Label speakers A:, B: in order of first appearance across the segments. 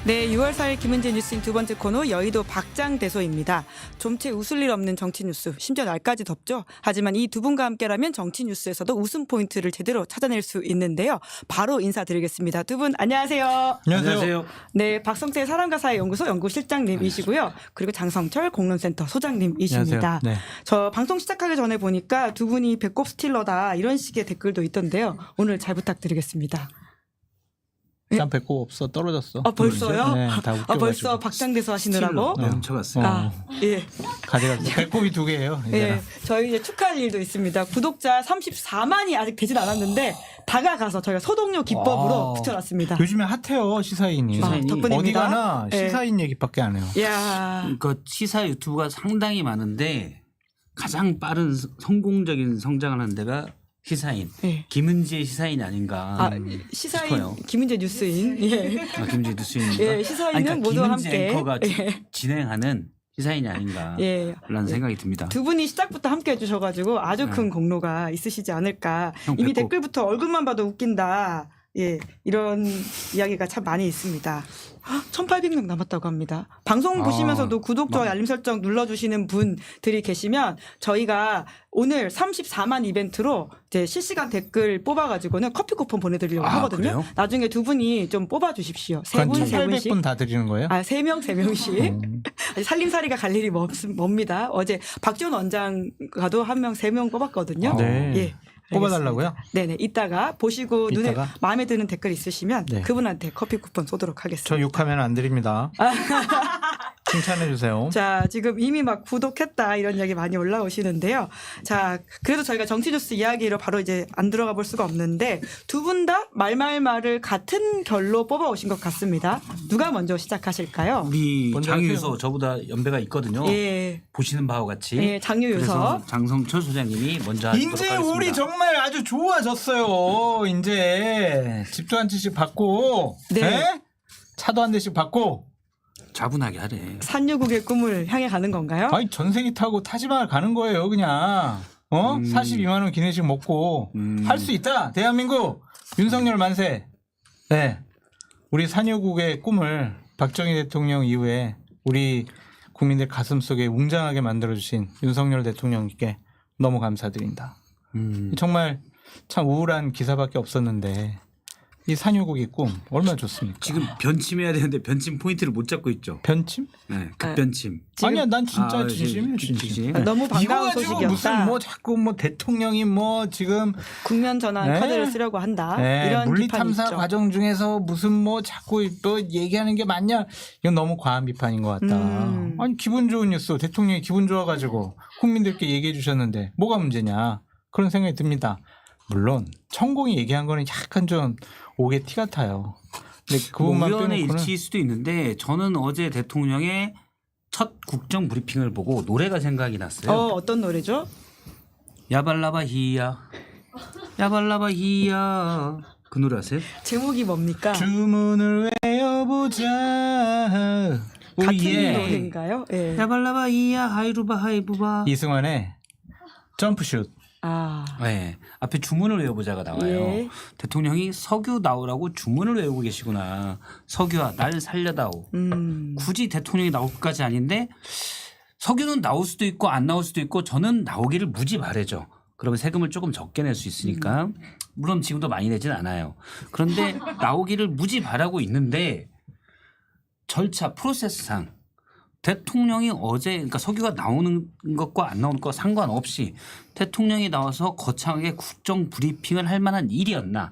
A: 네, 6월 4일 김은재 뉴스인 두 번째 코너 여의도 박장대소입니다. 좀채 웃을 일 없는 정치 뉴스, 심지어 날까지 덥죠. 하지만 이 두 분과 함께라면 정치 뉴스에서도 웃음 포인트를 제대로 찾아낼 수 있는데요. 바로 인사드리겠습니다. 두 분 안녕하세요.
B: 안녕하세요.
A: 네, 박성태 사람과 사회 연구소 연구실장님이시고요. 그리고 장성철 공론센터 소장님이십니다.
B: 네.
A: 저 방송 시작하기 전에 보니까 두 분이 배꼽 스틸러다 이런 식의 댓글도 있던데요. 오늘 잘 부탁드리겠습니다.
B: 난 배꼽 없어 떨어졌어.
A: 아 벌써요?
B: 네, 다 웃겨가지고.
A: 벌써 박장대소 하시느라고?
C: 훔쳐갔어요.
A: 아, 예.
B: 가져갔어. 배꼽이 두 개예요.
A: 예. 저희 이제 축하할 일도 있습니다. 구독자 34만이 아직 되진 않았는데 다가가서 저희가 소독료 기법으로
B: 와.
A: 붙여놨습니다.
B: 요즘에 핫해요 시사인이.
C: 시사인이.
A: 덕분입니다.
B: 어디 가나
A: 예.
B: 시사인 얘기밖에 안 해요.
A: 이야.
C: 그 시사 유튜브가 상당히 많은데 가장 빠른 성공적인 성장을 하는 데가 시사인.
A: 예.
C: 김은재 시사인이 아닌가.
A: 아, 시사인
C: 싶어요.
A: 김은재 뉴스인. 예.
C: 김은재 뉴스인인가.
A: 예, 시사인은
C: 그러니까
A: 모두와
C: 김은재
A: 함께.
C: 앵커가
A: 예.
C: 진행하는 시사인이 아닌가.
A: 예.
C: 라는 생각이 듭니다.
A: 두 분이 시작부터 함께 해주셔가지고 아주 큰 공로가 있으시지 않을까.
C: 형
A: 이미
C: 배꼽.
A: 댓글부터 얼굴만 봐도 웃긴다. 예, 이런 이야기가 참 많이 있습니다. 1,800명 남았다고 합니다. 방송 보시면서도 구독, 좋아요, 알림 설정 눌러주시는 분들이 계시면 저희가 오늘 34만 이벤트로 이제 실시간 댓글 뽑아가지고는 커피 쿠폰 보내드리려고 하거든요.
C: 그래요?
A: 나중에 두 분이 좀 뽑아주십시오. 세 분, 세 분씩.
B: 800분 다 드리는 거예요?
A: 아, 세 명씩. 아직 살림살이가 갈 일이 멉니다. 어제 박지원 원장과도 한 명, 세 명 뽑았거든요.
B: 네.
A: 예.
B: 뽑아달라고요?
A: 알겠습니다. 네네. 이따가 보시고 눈에
B: 이따가?
A: 마음에 드는 댓글 있으시면
B: 네.
A: 그분한테 커피 쿠폰 쏘도록 하겠습니다.
B: 저 욕하면 안 드립니다. 칭찬해 주세요.
A: 자, 지금 이미 막 구독했다 이런 이야기 많이 올라오시는데요. 자, 그래도 저희가 정치뉴스 이야기로 바로 이제 안 들어가 볼 수가 없는데 두 분 다 말말말을 같은 결로 뽑아오신 것 같습니다. 누가 먼저 시작하실까요?
C: 우리
B: 먼저
C: 장유서
B: 하세요.
C: 저보다 연배가 있거든요.
A: 예.
C: 보시는 바와 같이.
A: 예, 장유유서.
C: 그래서 장성철 소장님이 먼저 하도록
B: 이제
C: 하겠습니다.
B: 우리 정말 아주 좋아졌어요. 이제 집도 한 채씩 받고,
A: 네.
B: 네? 차도 한 대씩 받고.
C: 차분하게 하래.
A: 산유국의 꿈을 향해 가는 건가요?
B: 아니 전세기 타고 타지말 가는 거예요, 그냥. 42만 원 기내식 먹고 할 수 있다. 대한민국 윤석열 만세. 네, 우리 산유국의 꿈을 박정희 대통령 이후에 우리 국민들 가슴 속에 웅장하게 만들어주신 윤석열 대통령께 너무 감사드린다. 정말 참 우울한 기사밖에 없었는데 이 산유국의 꿈 얼마나 좋습니까?
C: 지금 변침해야 되는데 변침 포인트를 못 잡고 있죠.
B: 변침?
C: 네, 급변침.
B: 아니야, 난 진짜
C: 아,
B: 진심이야, 진심.
C: 진심.
A: 너무
B: 이거
A: 반가운
B: 가지고
A: 소식이었다.
B: 무슨 뭐 자꾸 뭐 대통령이 뭐 지금
A: 국면 전환
B: 네.
A: 카드를 쓰려고 한다.
B: 네,
A: 이런
B: 물리
A: 비판이
B: 탐사
A: 있죠.
B: 과정 중에서 무슨 뭐 자꾸 또 얘기하는 게 맞냐? 이건 너무 과한 비판인 것 같다. 아니 기분 좋은 뉴스, 대통령이 기분 좋아가지고 국민들께 얘기해 주셨는데 뭐가 문제냐? 그런 생각이 듭니다. 물론 천공이 얘기한 거는 약간 좀 오게 티 같아요. 근데 그
C: 뭐
B: 부분만
C: 우연의
B: 빼놓고는
C: 일치일 수도 있는데 저는 어제 대통령의 첫 국정 브리핑을 보고 노래가 생각이 났어요.
A: 어떤 노래죠?
C: 야발라바 히야, 야발라바 히야. 그 노래 아세요?
A: 제목이 뭡니까?
B: 주문을 외워보자.
A: 같은
B: 우리의
A: 노래인가요? 예.
C: 야발라바 히야 하이루바 하이부바.
B: 이승환의 점프슛.
A: 아,
C: 네, 앞에 주문을 외워보자가 나와요.
A: 예.
C: 대통령이 석유 나오라고 주문을 외우고 계시구나. 석유야 날 살려다오. 굳이 대통령이 나올 것까지 아닌데 석유는 나올 수도 있고 안 나올 수도 있고 저는 나오기를 무지 바라죠. 그러면 세금을 조금 적게 낼 수 있으니까. 물론 지금도 많이 내진 않아요. 그런데 나오기를 무지 바라고 있는데 절차 프로세스상 대통령이 어제 그러니까 석유가 나오는 것과 안 나오는 것과 상관없이 대통령이 나와서 거창하게 국정 브리핑을 할 만한 일이었나.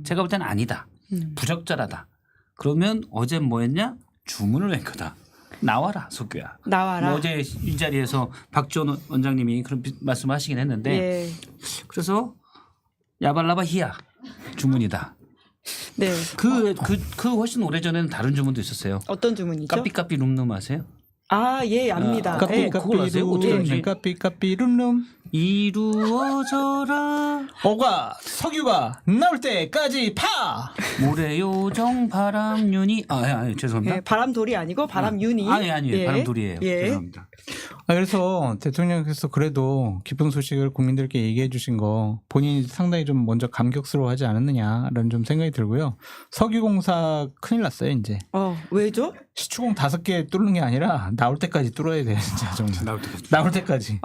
C: 제가 볼 때는 아니다. 부적절하다. 그러면 어제 뭐 했냐? 주문을 낸 거다. 나와라 석유야.
A: 나와라.
C: 뭐 어제 이 자리에서 박지원 원장님이 그런 말씀하시긴 했는데
A: 예.
C: 그래서 야발라바 히야 주문이다.
A: 네.
C: 그 훨씬 오래전에는 다른 주문도 있었어요.
A: 어떤 주문이죠?
C: 까삐까삐 룸룸 아세요?
A: 예, 압니다.
C: 그거-
A: 예.
C: 그걸 아세요? 어떻게 알지?
B: 까삐까삐룸룸
C: 이루어져라
B: 어가 석유가 나올 때까지 파.
C: 모래요정 바람윤이 아니 죄송합니다.
A: 예, 바람돌이 아니고 바람윤이.
C: 아니에요.
A: 예.
C: 바람돌이에요.
A: 예.
C: 죄송합니다.
B: 그래서 대통령께서 그래도 기쁜 소식을 국민들께 얘기해 주신 거 본인이 상당히 좀 먼저 감격스러워하지 않았느냐라는 좀 생각이 들고요. 석유공사 큰일 났어요 이제.
A: 왜죠?
B: 시추공 5개 뚫는 게 아니라 나올 때까지 뚫어야 돼 진짜 정말. 나올 때까지.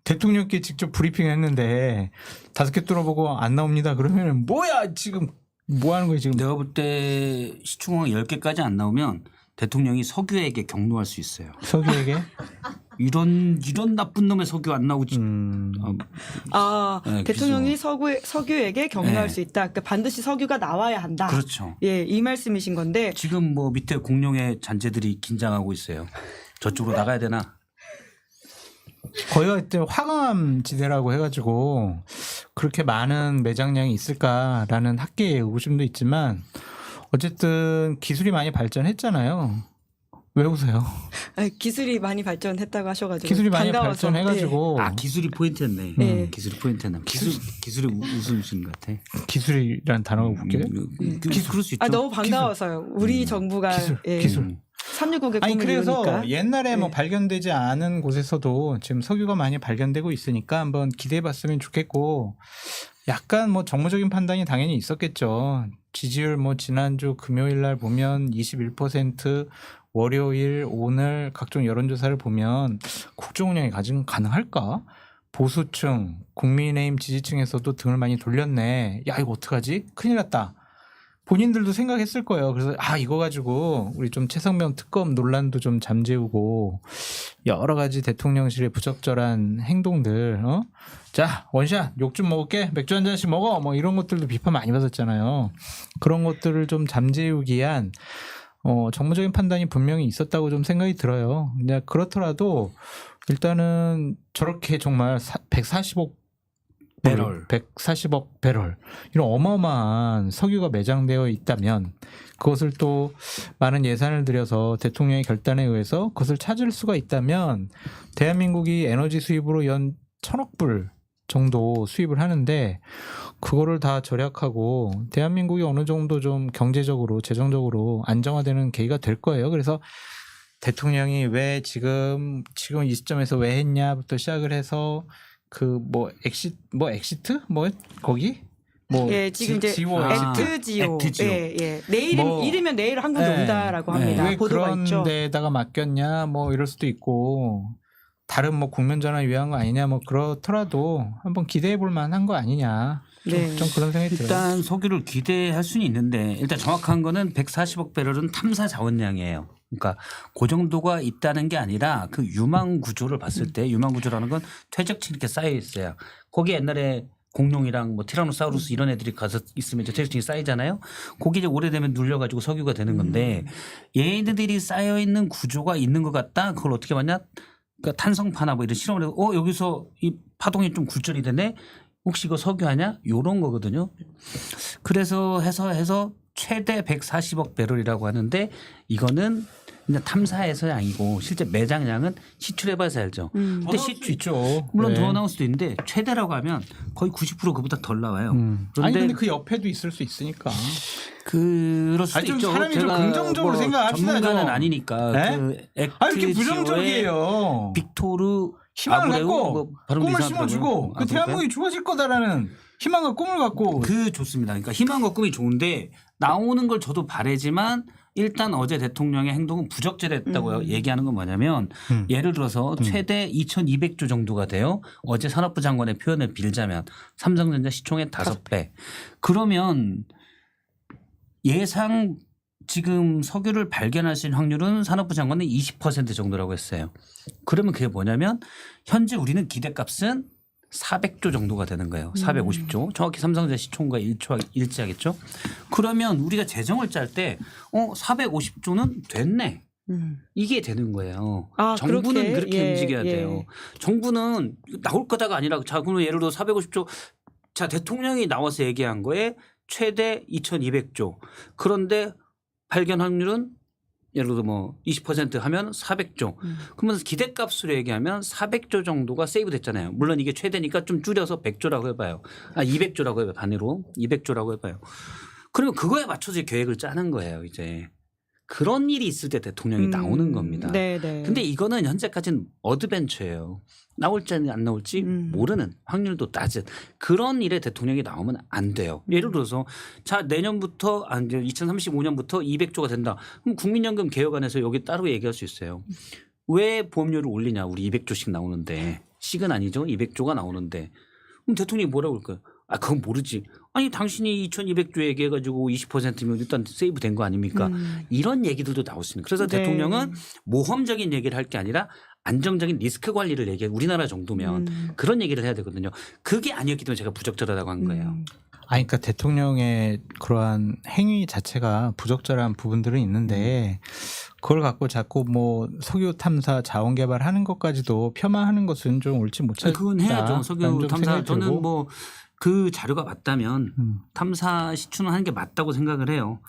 B: 대통령께 직접 브리핑했는데 5개 뚫어보고 안 나옵니다. 그러면 뭐야 지금 뭐 하는 거예요 지금?
C: 내가 볼 때 시추공 10개까지 안 나오면 대통령이 석유에게 경로할 수 있어요.
B: 석유에게?
C: 이런 나쁜 놈의 석유 안 나오지. 네,
A: 대통령이 석유에게 경로할
C: 네.
A: 수 있다. 그러니까 반드시 석유가 나와야 한다.
C: 그렇죠.
A: 예, 이 말씀이신 건데
C: 지금 뭐 밑에 공룡의 잔재들이 긴장하고 있어요. 저쪽으로 나가야 되나?
B: 거기가 이제 화강암 지대라고 해가지고 그렇게 많은 매장량이 있을까라는 학계의 의구심도 있지만 어쨌든 기술이 많이 발전했잖아요. 왜 웃어요?
A: 기술이 많이 발전했다고 하셔가지고
B: 기술이 많이
A: 반가워서.
B: 발전해가지고
C: 기술이 포인트였네.
A: 네.
C: 기술이 포인트였네. 기술이 웃음신 것 같아.
B: 기술이란 단어가 웃겨요?
C: 그럴 수 있죠.
A: 너무 반가워서요. 우리 정부가
B: 기술.
A: 369의
B: 아니
A: 꿈을
B: 그래서
A: 이루니까.
B: 옛날에 뭐
A: 네.
B: 발견되지 않은 곳에서도 지금 석유가 많이 발견되고 있으니까 한번 기대해봤으면 좋겠고 약간 뭐 정무적인 판단이 당연히 있었겠죠. 지지율 뭐 지난주 금요일 날 보면 21%, 월요일 오늘 각종 여론조사를 보면 국정 운영이 가능할까? 보수층, 국민의힘 지지층에서도 등을 많이 돌렸네. 야 이거 어떡하지? 큰일 났다. 본인들도 생각했을 거예요. 그래서 이거 가지고 우리 좀 최상병 특검 논란도 좀 잠재우고 여러 가지 대통령실의 부적절한 행동들 자 원샷 욕 좀 먹을게 맥주 한 잔씩 먹어 뭐 이런 것들도 비판 많이 받았잖아요. 그런 것들을 좀 잠재우기 위한 정무적인 판단이 분명히 있었다고 좀 생각이 들어요. 근데 그렇더라도 일단은 저렇게 정말 140억
C: 배럴.
B: 140억 배럴 이런 어마어마한 석유가 매장되어 있다면 그것을 또 많은 예산을 들여서 대통령의 결단에 의해서 그것을 찾을 수가 있다면 대한민국이 에너지 수입으로 연 1,000억 불 정도 수입을 하는데 그거를 다 절약하고 대한민국이 어느 정도 좀 경제적으로 재정적으로 안정화되는 계기가 될 거예요. 그래서 대통령이 왜 지금 이 시점에서 왜 했냐부터 시작을 해서 엑시트 거기
A: 지금 이제
B: 지오
A: 액트지오. 내일 이르면 내일 한국에 온다라고 합니다.
B: 왜
A: 보도가
B: 그런
A: 있죠.
B: 데다가 맡겼냐 뭐 이럴 수도 있고 다른 뭐 국면 전환을 위한 거 아니냐 뭐 그렇더라도 한번 기대해 볼 만한 거 아니냐 좀 그런 생각이 들어요.
C: 일단 석유를 기대할 수는 있는데 일단 정확한 거는 140억 배럴은 탐사 자원량이에요. 그러니까 그 정도가 있다는 게 아니라 그 유망 구조를 봤을 때 유망 구조라는 건 퇴적층이 이렇게 쌓여 있어요. 거기 옛날에 공룡이랑 뭐 티라노사우루스 이런 애들이 가서 있으면 이제 퇴적층이 쌓이잖아요. 거기 이제 오래되면 눌려가지고 석유가 되는 건데 얘네들이 쌓여 있는 구조가 있는 것 같다. 그걸 어떻게 봤냐? 그러니까 탄성파나 뭐 이런 실험을 해서 여기서 이 파동이 좀 굴절이 되네. 혹시 이거 석유 아냐? 요런 거거든요. 그래서 해서 최대 140억 배럴이라고 하는데 이거는 그냥 탐사해서야 아니고 실제 매장량은 시출해봐서 알죠. 근데 시출
B: 있죠.
C: 물론 더 나올 수도 있는데 최대라고 하면 거의 90% 그보다 덜 나와요.
B: 아니 근데 그 옆에도 있을 수 있으니까.
C: 그럴 수도
B: 좀
C: 있죠.
B: 사람이 좀
C: 제가
B: 생각합시다.
C: 전문가는
B: 좀.
C: 아니니까.
B: 네?
C: 그
B: 이렇게 부정적이에요.
C: 빅토르
B: 희망을
C: 아브레우
B: 갖고
C: 뭐 발음도
B: 꿈을
C: 이상하더라고요.
B: 심어주고 그 대한민국이 좋아질 거다라는 희망과 꿈을 갖고
C: 좋습니다. 그러니까 희망과 꿈이 좋은데 나오는 걸 저도 바라지만 일단 어제 대통령의 행동은 부적절했다고 얘기하는 건 뭐냐면 예를 들어서 최대 2,200조 정도가 돼요. 어제 산업부 장관의 표현을 빌자면 삼성전자 시총의 5배. 그러면 예상 지금 석유를 발견하신 확률은 산업부 장관은 20% 정도라고 했어요. 그러면 그게 뭐냐면 현재 우리는 기대값은 400조 정도가 되는 거예요. 450조. 정확히 삼성전자 시총과 일치하겠죠. 그러면 우리가 재정을 짤 때 450조는 됐네. 이게 되는 거예요. 정부는 그렇게 움직여야 돼요. 정부는 나올 거다가 아니라 자 그러면 예를 들어 450조 자 대통령이 나와서 얘기한 거에 최대 2,200조. 그런데 발견 확률은 예를 들어 뭐 20% 하면 400조. 그러면서 기대값으로 얘기하면 400조 정도가 세이브 됐잖아요. 물론 이게 최대니까 좀 줄여서 100조라고 해봐요. 200조라고 해봐요. 반으로 200조라고 해봐요. 그러면 그거에 맞춰서 계획을 짜는 거예요. 이제 그런 일이 있을 때 대통령이 나오는 겁니다.
A: 네네.
C: 근데 이거는 현재까지는 어드벤처예요. 나올지 안 나올지 모르는 확률도 낮은 그런 일에 대통령이 나오면 안 돼요. 예를 들어서 자 내년부터 이제 2035년부터 200조가 된다. 그럼 국민연금 개혁안에서 여기 따로 얘기할 수 있어요. 왜 보험료를 올리냐. 우리 200조씩 나오는데 식은 아니죠. 200조가 나오는데 그럼 대통령이 뭐라고 그럴까요? 그건 모르지. 아니 당신이 2200조 얘기해가지고 20%면 일단 세이브 된 거 아닙니까? 이런 얘기들도 나올 수 있는. 그래서
A: 네.
C: 대통령은 모험적인 얘기를 할 게 아니라 안정적인 리스크 관리를 얘기해. 우리나라 정도면 그런 얘기를 해야 되거든요. 그게 아니었기 때문에 제가 부적절하다고 한 거예요.
B: 그러니까 대통령의 그러한 행위 자체가 부적절한 부분들은 있는데 그걸 갖고 자꾸 뭐 석유 탐사 자원 개발하는 것까지도 폄하하는 것은 좀 옳지 못하다.
C: 그건 해야죠. 석유 탐사. 저는 뭐 그 자료가 맞다면 탐사 시추는 하는 게 맞다고 생각을 해요.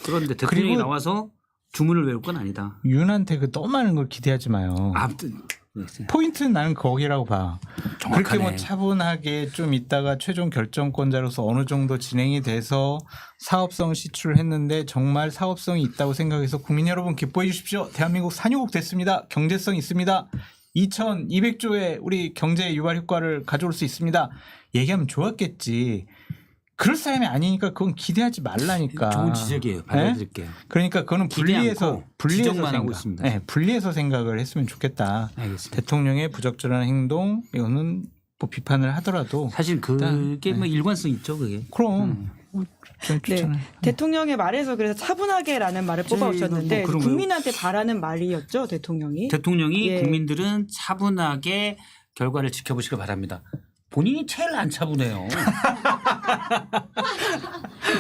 C: 그런데 대통령이 나와서 주문을 외울 건 아니다.
B: 윤한테 그 너무 많은 걸 기대하지 마요. 포인트는 나는 거기라고 봐.
C: 정확하네.
B: 그렇게 뭐 차분하게 좀 있다가 최종 결정권자로서 어느 정도 진행이 돼서 사업성 시추를 했는데 정말 사업성이 있다고 생각해서 국민 여러분 기뻐해 주십시오. 대한민국 산유국 됐습니다. 경제성 있습니다. 2200조의 우리 경제 유발 효과를 가져올 수 있습니다. 얘기하면 좋았겠지. 그럴 사람이 아니니까 그건 기대하지 말라니까.
C: 좋은 지적이에요. 받아들일게요.
B: 네? 그러니까 그거는 분리해서
C: 지적만 하고 있습니다.
B: 네, 분리해서 생각을 했으면 좋겠다.
C: 알겠습니다.
B: 대통령의 부적절한 행동 이거는 뭐 비판을 하더라도
C: 사실 그게 뭐 일관성 있죠, 그게.
B: 그럼 저는
A: 네.
B: 좋잖아요.
A: 대통령의 말에서 그래서 차분하게라는 말을 뽑아오셨는데
C: 뭐 그런
A: 국민한테 바라는 말이었죠, 대통령이.
C: 대통령이
A: 예.
C: 국민들은 차분하게 결과를 지켜보시길 바랍니다. 본인이 제일 안 차분해요.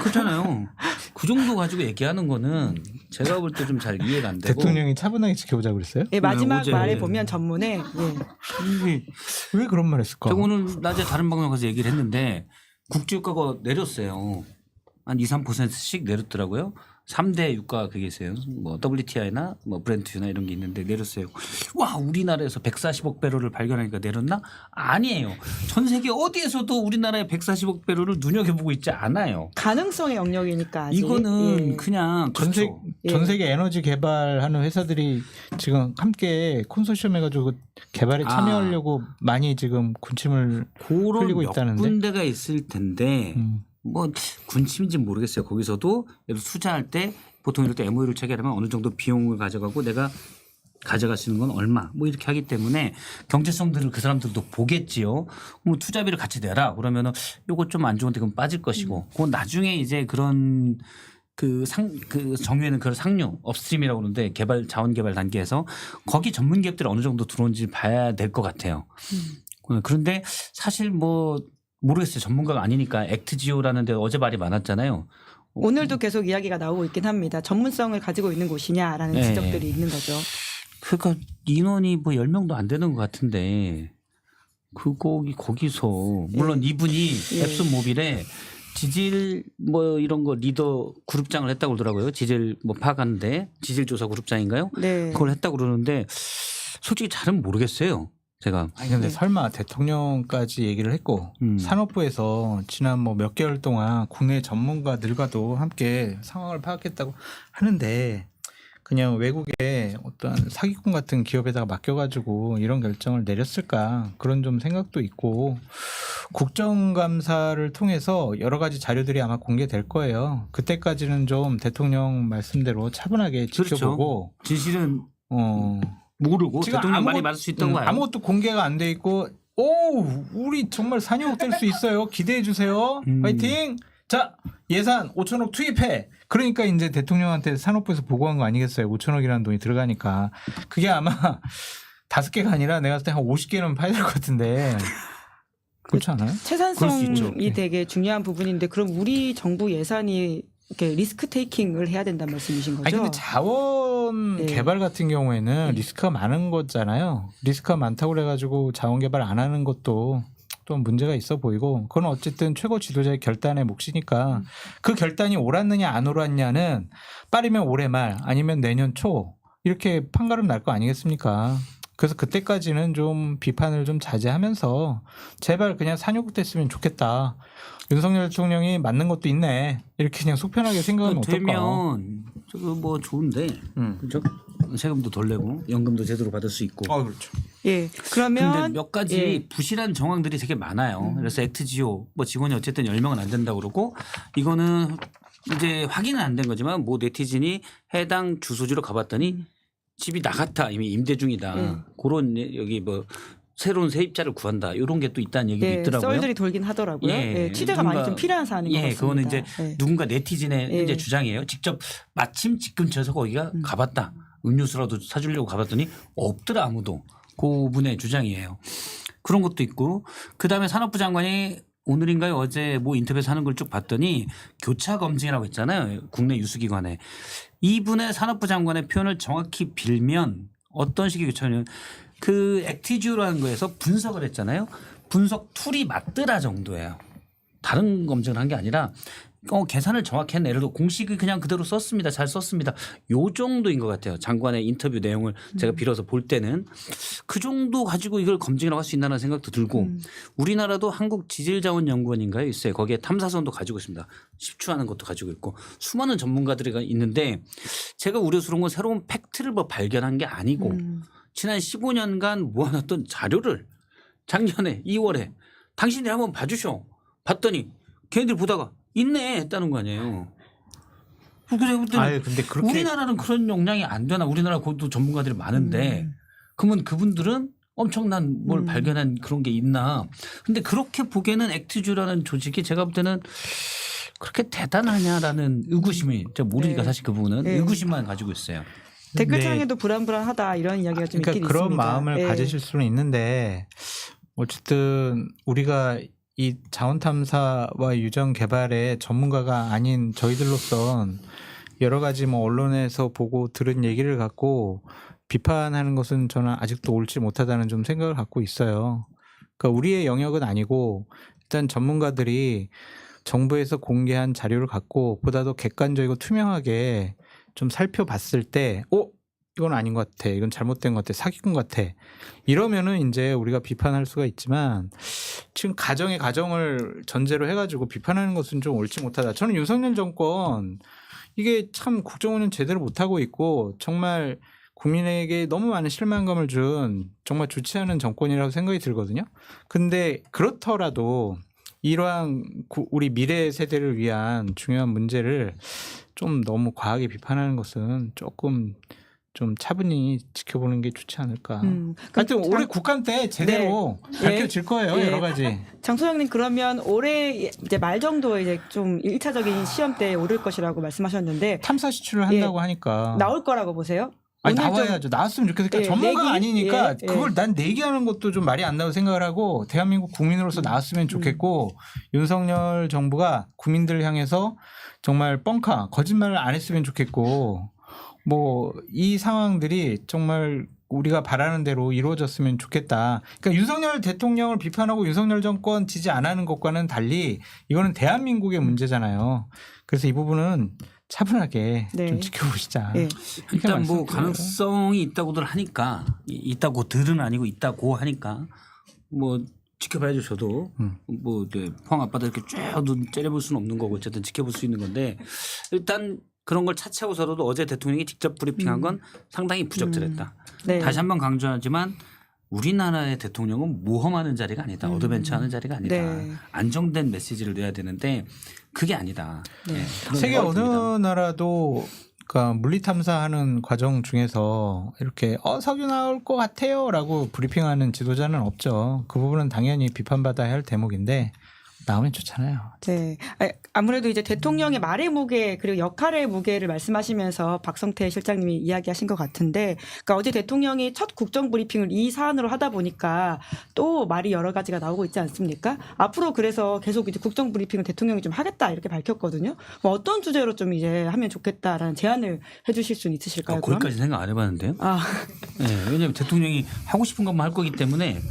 C: 그렇잖아요. 그 정도 가지고 얘기하는 거는 제가 볼 때 좀 잘 이해가 안 되고.
B: 대통령이 차분하게 지켜보자고 그랬어요?
A: 예, 마지막
C: 어제
A: 말에 보면 전문에 예.
B: 왜 그런 말 했을까?
C: 제가 오늘 낮에 다른 방송 가서 얘기를 했는데 국제유가가 내렸어요. 한 2, 3%씩 내렸더라고요. 3대 유가 그게 있어요. 뭐 WTI나 뭐 브렌트유나 이런 게 있는데 내렸어요. 와, 우리나라에서 140억 배럴을 발견하니까 내렸나? 아니에요. 전 세계 어디에서도 우리나라의 140억 배럴을 눈여겨보고 있지 않아요.
A: 가능성의 영역이니까 아직.
C: 이거는
A: 예.
C: 그냥 그렇죠.
B: 전 세계 에너지 개발하는 회사들이 지금 함께 콘소시엄 해가지고 개발에 참여하려고 많이 지금 군침을
C: 그런
B: 흘리고
C: 몇
B: 있다는데.
C: 군데가 있을 텐데 뭐 군침인지 모르겠어요. 거기서도 투자할 때 보통 이럴 때 MOU를 체결하면 어느 정도 비용을 가져가고 내가 가져갈 수 있는 건 얼마 뭐 이렇게 하기 때문에 경제성들을 그 사람들도 보겠지요. 뭐 투자비를 같이 내라 그러면은 요거 좀 안 좋은데 그럼 빠질 것이고 그건 나중에 이제 그런 그 정유에는 그런 상류 업스트림이라고 그러는데 자원 개발 단계에서 거기 전문 기업들이 어느 정도 들어온지 봐야 될 것 같아요. 그런데 사실 뭐 모르겠어요. 전문가가 아니니까 액트지오라는 데 어제 말이 많았잖아요.
A: 오늘도 계속 이야기가 나오고 있긴 합니다. 전문성을 가지고 있는 곳이냐라는
C: 네.
A: 지적들이 있는 거죠.
C: 그러니까 인원이 뭐 10명도 안 되는 것 같은데 거기서 물론 이분이
A: 예.
C: 앱손 모빌에 지질 뭐 이런 거 리더 그룹장을 했다고 그러더라고요. 지질 뭐 파악하는데 지질 조사 그룹장인가요?
A: 네.
C: 그걸 했다고 그러는데 솔직히 잘은 모르겠어요. 제가.
B: 아니 근데 설마 대통령까지 얘기를 했고 산업부에서 지난 뭐 몇 개월 동안 국내 전문가들과도 함께 상황을 파악했다고 하는데 그냥 외국의 어떤 사기꾼 같은 기업에다가 맡겨가지고 이런 결정을 내렸을까 그런 좀 생각도 있고 국정감사를 통해서 여러 가지 자료들이 아마 공개될 거예요. 그때까지는 좀 대통령 말씀대로 차분하게 지켜보고
C: 진실은 모르고
B: 지금
C: 대통령 말이 맞을 수 있다고 봐요.
B: 아무것도 공개가 안 돼 있고 우리 정말 산유국 될 수 있어요. 기대해 주세요. 화이팅. 자 예산 5천억 투입해. 그러니까 이제 대통령한테 산업부에서 보고한 거 아니겠어요. 5천억이라는 돈이 들어가니까 그게 아마 5개가 아니라 내가 봤을 때 한 50개는 파야 될 것 같은데 그렇지 않아요?
A: 채산성이 되게 중요한 부분인데 그럼 우리 정부 예산이 이렇게 리스크 테이킹을 해야 된다는 말씀이신 거죠?
B: 아니 근데 자원
A: 네.
B: 개발 같은 경우에는 리스크가 많은 거잖아요. 리스크가 많다고 그래가지고 자원 개발 안 하는 것도 또 또 문제가 있어 보이고 그건 어쨌든 최고 지도자의 결단의 몫이니까 그 결단이 옳았느냐 안 옳았냐는 빠르면 올해 말 아니면 내년 초 이렇게 판가름 날 거 아니겠습니까? 그래서 그때까지는 좀 비판을 좀 자제하면서 제발 그냥 산유국 됐으면 좋겠다. 윤석열 대통령이 맞는 것도 있네. 이렇게 그냥 속편하게 생각하면 어떨까?
C: 되면 저거 뭐 좋은데 그죠? 세금도 덜 내고 연금도 제대로 받을 수 있고.
B: 그렇죠.
A: 예. 그러면
C: 근데 몇 가지
A: 예.
C: 부실한 정황들이 되게 많아요. 그래서 액트지오 뭐 직원이 어쨌든 10명은 안 된다고 그러고 이거는 이제 확인은 안 된 거지만 뭐 네티즌이 해당 주소지로 가봤더니 집이 나갔다 이미 임대 중이다. 그런 여기 뭐 새로운 세입자를 구한다. 이런 게 또 있다는 얘기도
A: 예,
C: 있더라고요.
A: 썰들이 돌긴 하더라고요.
C: 예.
A: 예, 취재가 많이 좀 필요한 사안인 것 같습니다.
C: 그거는 이제
A: 예.
C: 누군가 네티즌의
A: 예.
C: 이제 주장이에요. 직접 마침 집 근처에서 거기가 가봤다. 음료수라도 사주려고 가봤더니 없더라 아무도. 그분의 주장이에요. 그런 것도 있고 그다음에 산업부 장관이 오늘인가요 어제 뭐 인터뷰에서 하는 걸 쭉 봤더니 교차 검증이라고 했잖아요. 국내 유수기관에. 이분의 산업부 장관의 표현을 정확히 빌면 어떤 식의 교차냐면 그 액티주라는 거에서 분석을 했잖아요. 분석 툴이 맞더라 정도예요. 다른 검증을 한 게 아니라 계산을 정확히 했네. 예를 들어 공식을 그냥 그대로 썼습니다. 잘 썼습니다. 요 정도인 것 같아요. 장관의 인터뷰 내용을 제가 빌어서 볼 때는 그 정도 가지고 이걸 검증을 할 수 있다는 생각도 들고 우리나라도 한국지질자원연구원인가요? 있어요. 거기에 탐사선도 가지고 있습니다. 십추하는 것도 가지고 있고 수많은 전문가들이 있는데 제가 우려스러운 건 새로운 팩트를 뭐 발견한 게 아니고 지난 15년간 모아놨던 자료를 작년에 2월에 당신들이 한번 봐주셔. 봤더니 걔네들 보다가 있네 했다는 거 아니에요.
B: 아유, 근데 그렇게
C: 우리나라는 그런 역량이 안 되나. 우리나라 그것도 전문가들이 많은데 그러면 그분들은 엄청난 뭘 발견한 그런 게 있나. 근데 그렇게 보기에는 액트주라는 조직이 제가 볼 때는 그렇게 대단하냐라는 의구심이 제가 모르니까
A: 네.
C: 사실 그 부분은
A: 네.
C: 의구심만 가지고 있어요.
A: 댓글창에도 불안불안하다 이런 이야기가 좀
B: 그러니까
A: 있긴
B: 그런
A: 있습니다.
B: 마음을
A: 예.
B: 가지실 수는 있는데 어쨌든 우리가 이 자원탐사와 유전 개발의 전문가가 아닌 저희들로선 여러 가지 뭐 언론에서 보고 들은 얘기를 갖고 비판하는 것은 저는 아직도 옳지 못하다는 좀 생각을 갖고 있어요. 그러니까 우리의 영역은 아니고 일단 전문가들이 정부에서 공개한 자료를 갖고 보다 더 객관적이고 투명하게 좀 살펴봤을 때 이건 아닌 것 같아. 이건 잘못된 것 같아. 사기꾼 같아. 이러면은 이제 우리가 비판할 수가 있지만 지금 가정을 전제로 해가지고 비판하는 것은 좀 옳지 못하다. 저는 윤석열 정권 이게 참 국정운영 제대로 못하고 있고 정말 국민에게 너무 많은 실망감을 준 정말 좋지 않은 정권이라고 생각이 들거든요. 근데 그렇더라도 이러한 우리 미래 세대를 위한 중요한 문제를 좀 너무 과하게 비판하는 것은 조금 좀 차분히 지켜보는 게 좋지 않을까. 하여튼 올해 국감 때 제대로 밝혀질 거예요.
A: 예.
B: 여러 가지.
A: 장 소장님 그러면 올해 이제 말 정도에 이제 좀 1차적인 시험 때 오를 것이라고 말씀하셨는데
B: 탐사 시추를 한다고 하니까.
A: 나올 거라고 보세요?
B: 아니
A: 오늘 좀-
B: 나와야죠. 나왔으면 좋겠어. 그러니까
A: 예,
B: 전문가가
A: 내기?
B: 아니니까
A: 예, 예.
B: 그걸 난 내기하는 것도 좀 말이 안 나고 생각을 하고 대한민국 국민으로서 나왔으면 좋겠고 윤석열 정부가 국민들을 향해서 정말 거짓말을 안 했으면 좋겠고 뭐 이 상황들이 정말 우리가 바라는 대로 이루어졌으면 좋겠다. 그러니까 윤석열 대통령을 비판하고 윤석열 정권 지지 안 하는 것과는 달리 이거는 대한민국의 문제잖아요. 그래서 이 부분은 차분하게
A: 네.
B: 좀 지켜보시자.
A: 예.
C: 일단 뭐
B: 말씀드려요.
C: 가능성이 있다고들 하니까 있다고들은 아니고 있다고 하니까 뭐 지켜봐야죠. 저도 뭐 포항 앞바다 이렇게 쭉 눈 째려볼 수는 없는 거고 어쨌든 지켜볼 수 있는 건데 일단 그런 걸 차치하고서라도 어제 대통령이 직접 브리핑한 건 상당히 부적절했다.
A: 네.
C: 다시 한번 강조하지만 우리나라의 대통령은 모험하는 자리가 아니다. 어드벤처하는 자리가 아니다.
A: 네.
C: 안정된 메시지를 내야 되는데 그게 아니다.
A: 네.
C: 네, 그런
B: 세계
C: 생각이
B: 어느
C: 듭니다.
B: 나라도 그러니까 물리 탐사하는 과정 중에서 이렇게 석유 나올 것 같아요라고 브리핑하는 지도자는 없죠. 그 부분은 당연히 비판받아야 할 대목인데 나오면 좋잖아요.
A: 네. 아무래도 이제 대통령의 말의 무게 그리고 역할의 무게를 말씀하시면서 박성태 실장님이 이야기하신 것 같은데 그러니까 어제 대통령이 첫 국정 브리핑을 이 사안으로 하다 보니까 또 말이 여러 가지가 나오고 있지 않습니까? 앞으로 그래서 계속 이제 국정 브리핑을 대통령이 좀 하겠다 이렇게 밝혔거든요. 뭐 어떤 주제로 좀 이제 하면 좋겠다라는 제안을 해 주실 수는 있으실까요? 그럼?
C: 거기까지 생각 안 해봤는데요.
A: 아,
C: 네, 왜냐하면 대통령이 하고 싶은 것만 할 거기 때문에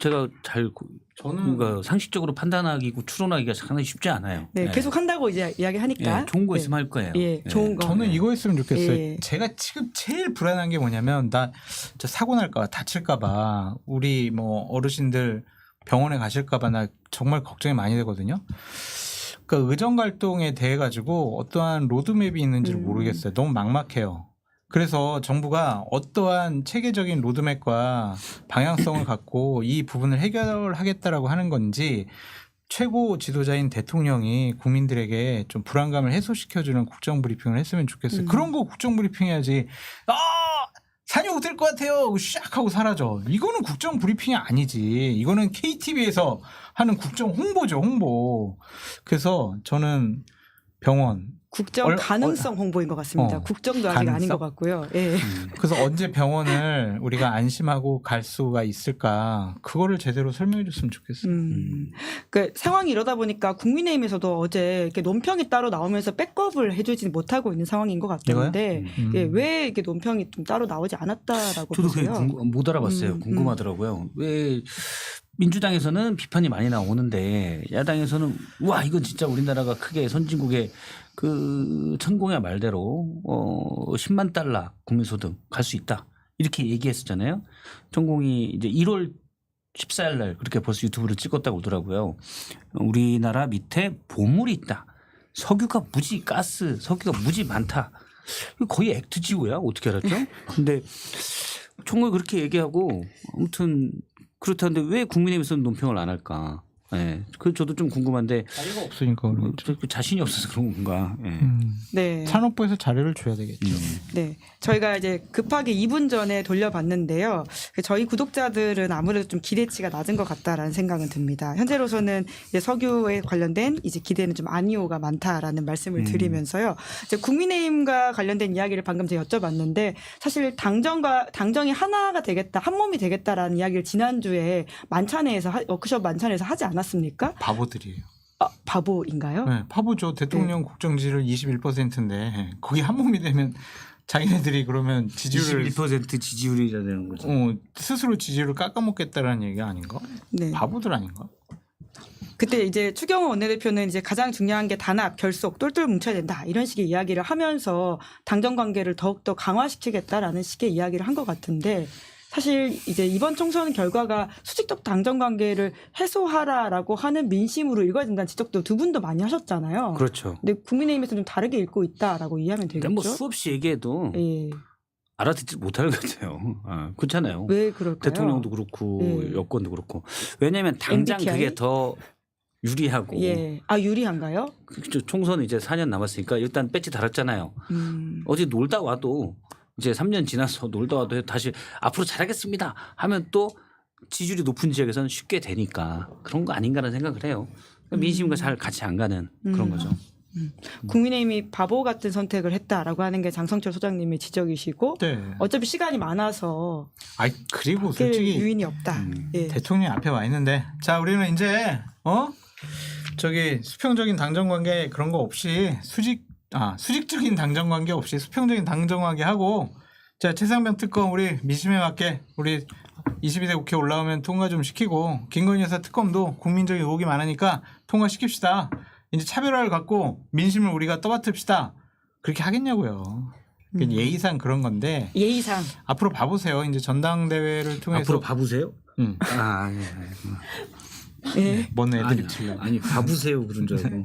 C: 제가 잘
B: 저는
C: 그러니까 상식적으로 판단하기고 추론하기가 상당히 쉽지 않아요.
A: 네, 계속 한다고 이제 이야기하니까.
C: 좋은 거
A: 네.
C: 있으면 할 거예요.
A: 예, 좋은 거.
B: 저는 이거 했으면 좋겠어요.
A: 예.
B: 제가 지금 제일 불안한 게 뭐냐면 나 진짜 사고 날까 봐 다칠까 봐 우리 뭐 어르신들 병원에 가실까 봐 나 정말 걱정이 많이 되거든요. 그러니까 의정 갈등에 대해 가지고 어떠한 로드맵이 있는지를 모르겠어요. 너무 막막해요. 그래서 정부가 어떠한 체계적인 로드맵과 방향성을 갖고 이 부분을 해결하겠다라고 하는 건지 최고 지도자인 대통령이 국민들에게 좀 불안감을 해소시켜주는 국정브리핑을 했으면 좋겠어요. 그런 거 국정브리핑 해야지. 산욕 될 것 같아요. 샥 하고 사라져. 이거는 국정브리핑이 아니지. 이거는 KTV에서 하는 국정 홍보죠. 홍보. 그래서 저는 병원.
A: 국정 가능성 홍보인 것 같습니다. 국정도 아직 아닌 것 같고요. 예.
B: 그래서 언제 병원을 우리가 안심하고 갈 수가 있을까 그거를 제대로 설명해 줬으면 좋겠어요.
A: 그 상황이 이러다 보니까 국민의힘에서도 어제 이렇게 논평이 따로 나오면서 백업을 해주지 못하고 있는 상황인 것 같던데 예, 왜 이렇게 논평이 좀 따로 나오지 않았다라고
C: 저도
A: 보세요?
C: 그게 못 알아봤어요. 궁금하더라고요. 왜 민주당에서는 비판이 많이 나오는데 야당에서는 와 이건 진짜 우리나라가 크게 선진국의 그 천공의 말대로 10만 달러 국민소득 갈 수 있다 이렇게 얘기했었잖아요. 천공이 이제 1월 14일 날 그렇게 벌써 유튜브를 찍었다고 그러더라고요. 우리나라 밑에 보물이 있다. 석유가 무지 가스 석유가 무지 많다. 거의 액트지구야 어떻게 알았죠? 근데 총을 그렇게 얘기하고 아무튼 그렇다는데 왜 국민의힘에서는 논평을 안 할까? 예. 그 저도 좀 궁금한데
B: 자리가 없으니까
C: 자신이 없어서 그런 건가? 예.
A: 네.
B: 산업부에서 자료를 줘야 되겠죠.
A: 네. 저희가 이제 급하게 2분 전에 돌려봤는데요. 저희 구독자들은 아무래도 좀 기대치가 낮은 것 같다라는 생각은 듭니다. 현재로서는 이제 석유에 관련된 이제 기대는 좀 아니오가 많다라는 말씀을 드리면서요. 이제 국민의힘과 관련된 이야기를 방금 제가 여쭤봤는데 사실 당정이 하나가 되겠다, 한 몸이 되겠다라는 이야기를 지난주에 워크숍 만찬에서 하지 않았습니까?
B: 바보들이에요.
A: 바보인가요?
B: 네, 바보죠. 대통령 국정지지율 21%인데 거기 한 몸이 되면 자기네들이 그러면 지지율을
C: 21% 지지율이라는 거죠.
B: 스스로 지지율을 깎아먹겠다라는 얘기가 아닌가?
A: 네.
B: 바보들 아닌가?
A: 그때 이제 추경호 원내대표는 이제 가장 중요한 게 단합, 결속, 똘똘 뭉쳐야 된다 이런 식의 이야기를 하면서 당정 관계를 더욱더 강화시키겠다라는 식의 이야기를 한 것 같은데 사실 이제 이번 총선 결과가 수직적 당정 관계를 해소하라라고 하는 민심으로 읽어야 된다는 지적도 두 분도 많이 하셨잖아요.
C: 그렇죠.
A: 근데 국민의힘에서 좀 다르게 읽고 있다라고 이해하면 되겠죠.
C: 뭐 수없이 얘기해도
A: 예.
C: 알아듣지 못할 것 같아요. 그렇잖아요.
A: 왜 그럴까요?
C: 대통령도 그렇고
A: 예.
C: 여권도 그렇고. 왜냐하면 당장
A: MBTI?
C: 그게 더 유리하고.
A: 예. 유리한가요?
C: 총선 이제 4년 남았으니까 일단 배지 달았잖아요. 어디 놀다 와도 이제 3년 지나서 놀다 와도 다시 앞으로 잘하겠습니다 하면 또 지지율이 높은 지역에서는 쉽게 되니까 그런 거 아닌가라는 생각을 해요. 민심과 잘 같이 안 가는 그런 거죠.
A: 국민의힘이 바보 같은 선택을 했다라고 하는 게 장성철 소장님의 지적이시고
B: 네.
A: 어차피 시간이 많아서
B: 그리고 솔직히
A: 유인이 없다. 예.
B: 대통령이 앞에 와 있는데 자 우리는 이제 저기 수평적인 당정 관계 그런 거 없이 수직적인 당정 관계 없이 수평적인 당정 관계 하고 자 최상병 특검 우리 민심에 맞게 우리 22대 국회 올라오면 통과 좀 시키고 김건희 여사 특검도 국민적인 의혹이 많으니까 통과시킵시다. 이제 차별화를 갖고 민심을 우리가 떠받듭시다. 그렇게 하겠냐고요. 예의상 그런 건데
A: 예의상
B: 앞으로 봐보세요. 이제 전당대회를 통해서
C: 앞으로 봐보세요.
A: 예.
B: 뭔 애들이 틀려.
C: 아니 봐보세요 그런 줄 알고.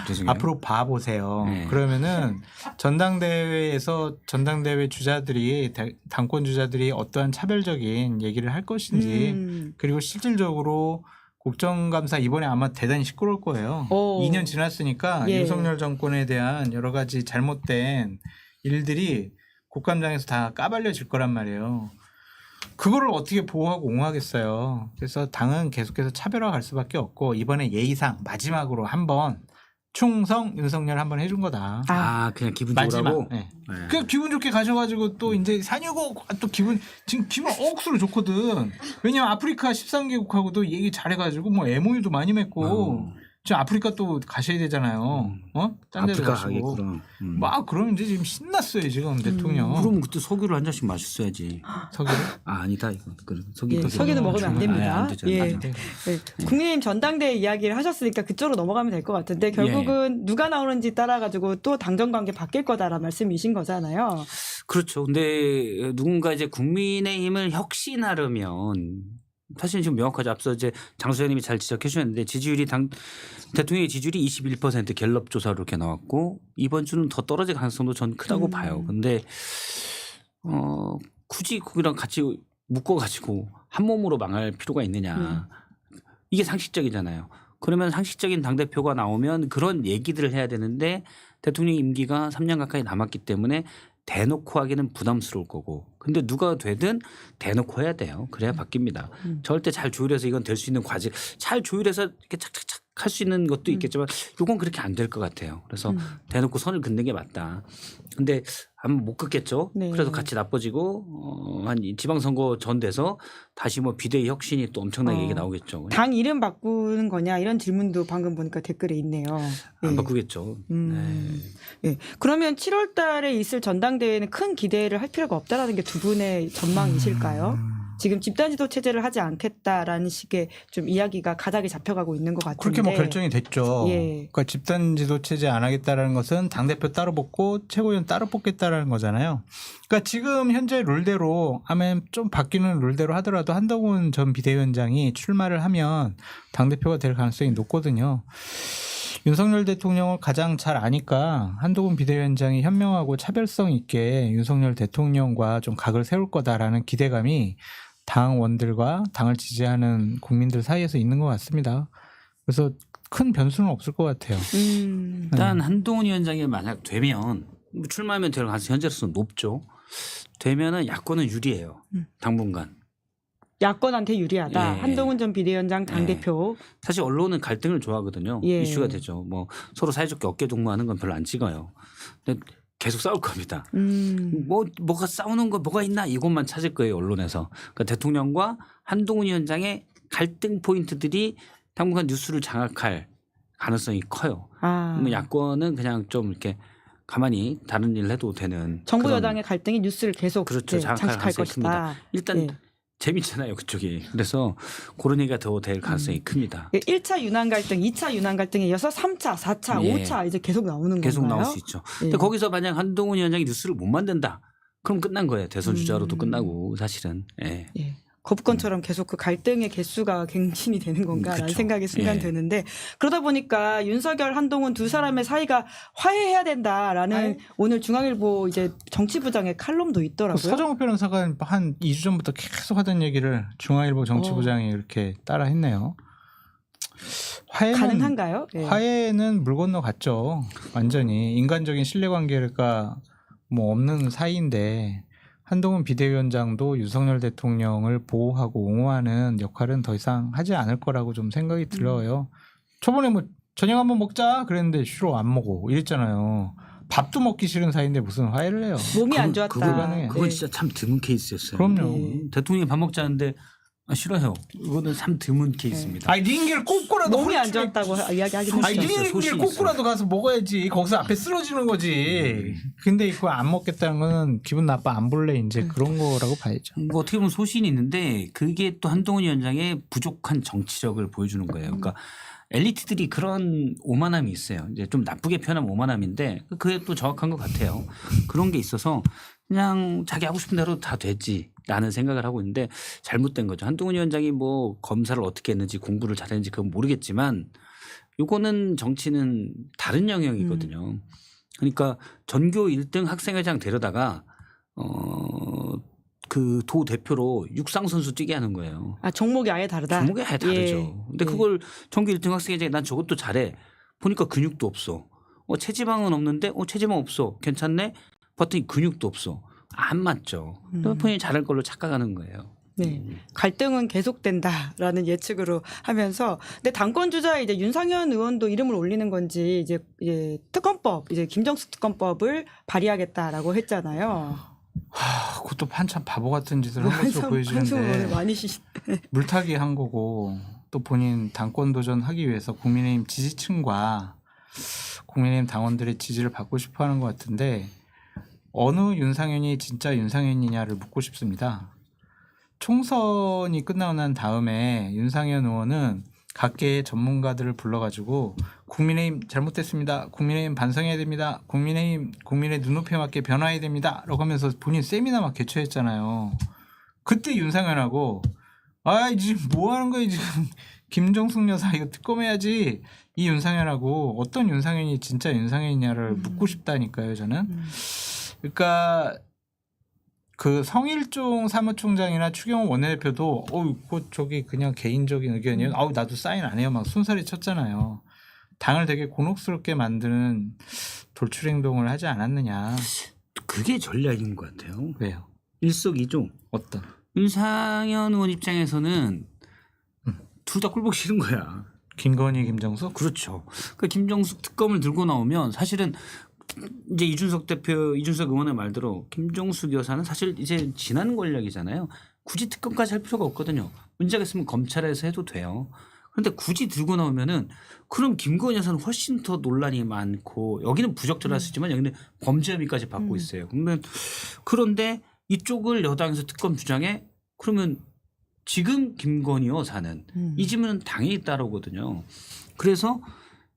C: 죄송해요.
B: 앞으로 봐보세요.
C: 네.
B: 그러면은 전당대회에서 전당대회 주자들이 당권 주자들이 어떠한 차별적인 얘기를 할 것인지 그리고 실질적으로 국정감사 이번에 아마 대단히 시끄러울 거예요. 2년 지났으니까
A: 예.
B: 윤석열 정권에 대한 여러 가지 잘못된 일들이 국감장에서 다 까발려질 거란 말이에요. 그거를 어떻게 보호하고 옹호하겠어요. 그래서 당은 계속해서 차별화 갈 수밖에 없고 이번에 예의상 마지막으로 한번 충성 윤석열 한번 해준 거다.
C: 그냥 기분
B: 마지막.
C: 좋으라고.
B: 네. 그냥 기분 좋게 가셔가지고 또 이제 산유고 또 지금 기분 억수로 좋거든. 왜냐면 아프리카 13개국하고도 얘기 잘해가지고 뭐 MOU도 많이 맺고 지금 아프리카 또 가셔야 되잖아요. 딴 데도
C: 아프리카
B: 가시고.
C: 가겠구나.
B: 막 그러면 이제 지금 신났어요 지금 대통령.
C: 그러면 그때 석유를 한 잔씩 마셨어야지.
B: 석유를?
C: 아니다 이거.
A: 예, 석유는 먹으면 안 됩니다.
C: 안 되죠.
A: 예.
C: 안 되죠.
A: 네. 국민의힘 전당대회 이야기를 하셨으니까 그쪽으로 넘어가면 될 것 같은데 결국은 누가 나오는지 따라 가지고 또 당정 관계 바뀔 거다라는 말씀이신 거잖아요.
C: 그렇죠. 근데 누군가 이제 국민의힘을 혁신하려면 사실 지금 명확하죠. 앞서 이제 장소연님이 잘 지적해 주셨는데 지지율이 대통령의 지지율이 21% 갤럽 조사로 이렇게 나왔고 이번 주는 더 떨어질 가능성도 전 크다고 봐요. 근데 굳이 거기랑 같이 묶어가지고 한 몸으로 망할 필요가 있느냐. 이게 상식적이잖아요. 그러면 상식적인 당대표가 나오면 그런 얘기들을 해야 되는데 대통령 임기가 3년 가까이 남았기 때문에 대놓고 하기는 부담스러울 거고. 근데 누가 되든 대놓고 해야 돼요. 그래야 바뀝니다. 절대 잘 조율해서 이건 될 수 있는 과제. 잘 조율해서 이렇게 착착착 할 수 있는 것도 있겠지만 이건 그렇게 안 될 것 같아요. 그래서 대놓고 선을 긋는 게 맞다. 근데 아마 못 긋겠죠.
A: 네.
C: 그래서 같이 나빠지고 한 지방선거 전 돼서 다시 뭐 비대위 혁신이 또 엄청나게 얘기 나오겠죠.
A: 당 이름 바꾸는 거냐 이런 질문도 방금 보니까 댓글에 있네요.
C: 안
A: 예.
C: 바꾸겠죠. 네.
A: 예. 그러면 7월 달에 있을 전당대회는 큰 기대를 할 필요가 없다라는 게 두 분의 전망이실까요? 지금 집단지도 체제를 하지 않겠다라는 식의 좀 이야기가 가닥이 잡혀가고 있는 것 같은데.
B: 그렇게 뭐 결정이 됐죠.
A: 예.
B: 그러니까 집단 지도 체제 안 하겠다라는 것은 당대표 따로 뽑고 최고위원 따로 뽑겠다라는 거잖아요. 그러니까 지금 현재 룰대로 하면 좀 바뀌는 룰대로 하더라도 한동훈 전 비대위원장이 출마를 하면 당대표가 될 가능성이 높거든요. 윤석열 대통령을 가장 잘 아니까 한동훈 비대위원장이 현명하고 차별성 있게 윤석열 대통령과 좀 각을 세울 거다라는 기대감이 당원들과 당을 지지하는 국민들 사이에서 있는 것 같습니다. 그래서 큰 변수는 없을 것 같아요.
C: 일단 한동훈 위원장이 만약 되면 출마하면 될 가능성이 현재로서는 높죠. 되면은 야권은 유리해요. 당분간.
A: 야권한테 유리하다.
C: 예.
A: 한동훈 전 비대위원장 당대표.
C: 사실 언론은 갈등을 좋아하거든요.
A: 예.
C: 이슈가 되죠. 뭐 서로 사이좋게 어깨 동무하는 건 별로 안 찍어요. 근데 계속 싸울 겁니다. 뭐가 싸우는 거 뭐가 있나 이것만 찾을 거예요 언론에서. 그러니까 대통령과 한동훈 위원장의 갈등 포인트들이 당분간 뉴스를 장악할 가능성이 커요. 그러면 야권은 그냥 좀 이렇게 가만히 다른 일을 해도 되는.
A: 정부
C: 그런
A: 여당의 갈등이 뉴스를 계속
C: 그렇죠.
A: 네,
C: 장악할
A: 장식할
C: 가능성이
A: 것이다.
C: 큽니다. 일단
A: 예.
C: 재밌잖아요 그쪽이. 그래서 그런 얘기가 더 될 가능성이 큽니다.
A: 1차 유난 갈등, 2차 유난 갈등에 이어서 3차, 4차,
C: 예.
A: 5차 이제 계속 나오는
C: 계속
A: 건가요?
C: 나올 수 있죠.
A: 예.
C: 근데 거기서 만약 한동훈 위원장이 뉴스를 못 만든다. 그럼 끝난 거예요. 대선 주자로도 끝나고 사실은. 예.
A: 예. 거북권처럼 계속 그 갈등의 개수가 갱신이 되는 건가라는
C: 그쵸.
A: 생각이 순간
C: 예.
A: 드는데 그러다 보니까 윤석열, 한동훈 두 사람의 사이가 화해해야 된다라는 오늘 중앙일보 이제 정치부장의 칼럼도 있더라고요.
B: 서정욱 변호사가 한 2주 전부터 계속 하던 얘기를 중앙일보 정치부장이 이렇게 따라 했네요.
A: 가능한가요? 예.
B: 화해는 물 건너갔죠. 완전히 인간적인 신뢰관계가 뭐 없는 사이인데 한동훈 비대위원장도 윤석열 대통령을 보호하고 옹호하는 역할은 더 이상 하지 않을 거라고 좀 생각이 들어요. 초반에 뭐 저녁 한번 먹자 그랬는데 싫어 안 먹어 이랬잖아요. 밥도 먹기 싫은 사이인데 무슨 화해를 해요.
A: 몸이 안 좋았다.
C: 그건
A: 예.
C: 진짜 참 드문 케이스였어요.
B: 그럼요.
C: 대통령이 밥 먹자는데 싫어요. 이거는 참 드문 케이스입니다.
B: 아니 링길 꽂고라도
A: 몸이 안 좋았다고 이야기하긴
B: 아니
A: 했죠.
C: 소신이
B: 링길 꽂고라도 가서 먹어야지. 거기서 앞에 쓰러지는 거지. 근데 그거 안 먹겠다는 거는 기분 나빠 안 볼래 이제 그런 거라고 봐야죠.
C: 뭐 어떻게 보면 소신이 있는데 그게 또 한동훈 위원장의 부족한 정치력을 보여주는 거예요. 그러니까 엘리트들이 그런 오만함이 있어요. 이제 좀 나쁘게 표현하면 오만함인데 그게 또 정확한 것 같아요. 그런 게 있어서 그냥 자기 하고 싶은 대로 다 되지라는 생각을 하고 있는데 잘못된 거죠. 한동훈 위원장이 뭐 검사를 어떻게 했는지 공부를 잘했는지 그건 모르겠지만 요거는 정치는 다른 영역이거든요. 그러니까 전교 1등 학생회장 데려다가 그 도 대표로 육상 선수 뛰게 하는 거예요.
A: 아, 종목이 아예 다르다.
C: 종목이 아예 다르죠.
A: 예.
C: 근데 그걸 전교 1등 학생회장이 난 저것도 잘해. 보니까 근육도 없어. 체지방은 없는데 체지방 없어. 괜찮네. 봤더니 근육도 없어. 안 맞죠. 본인이 잘할 걸로 착각하는 거예요.
A: 네. 갈등은 계속된다라는 예측으로 하면서 근데 당권 주자에 이제 윤상현 의원도 이름을 올리는 건지 이제 특검법 이제 김정수 특검법을 발의하겠다라고 했잖아요.
B: 그것도 한참 바보 같은 짓을 한 것으로
A: 한숨을 오늘
B: 보여지는데
A: 많이 쉬시.
B: 물타기 한 거고 또 본인 당권 도전하기 위해서 국민의힘 지지층과 국민의힘 당원들의 지지를 받고 싶어하는 것 같은데 어느 윤상현이 진짜 윤상현이냐를 묻고 싶습니다. 총선이 끝나고 난 다음에 윤상현 의원은 각계의 전문가들을 불러가지고 국민의힘 잘못됐습니다. 국민의힘 반성해야 됩니다. 국민의힘 국민의 눈높이에 맞게 변화해야 됩니다. 라고 하면서 본인 세미나 막 개최했잖아요. 그때 윤상현하고 아 지금 뭐 하는 거야 지금 김정숙 여사 이거 특검해야지 이 윤상현하고 어떤 윤상현이 진짜 윤상현이냐를 묻고 싶다니까요 저는. 그러니까 그 성일종 사무총장이나 추경호 원내대표도 그거 저기 그냥 개인적인 의견이에요. 나도 사인 안 해요. 막 순살이 쳤잖아요. 당을 되게 곤혹스럽게 만드는 돌출 행동을 하지 않았느냐.
C: 그게 전략인 것 같아요.
B: 왜요?
C: 일석이조.
B: 어떤?
C: 윤상현 의원 입장에서는 둘 다 꿀벅 싫은 거야.
B: 김건희, 김정숙?
C: 그렇죠. 그 김정숙 특검을 들고 나오면 사실은 이제 이준석 의원의 말대로 김정숙 여사는 사실 이제 지난 권력이잖아요. 굳이 특검까지 할 필요가 없거든요. 문제가 있으면 검찰에서 해도 돼요. 그런데 굳이 들고 나오면은 그럼 김건희 여사는 훨씬 더 논란이 많고 여기는 부적절할 수 있지만 여기는 범죄 혐의까지 받고 있어요. 그런데 이쪽을 여당에서 특검 주장해 그러면 지금 김건희 여사는 이 질문은 당연히 따라오거든요. 그래서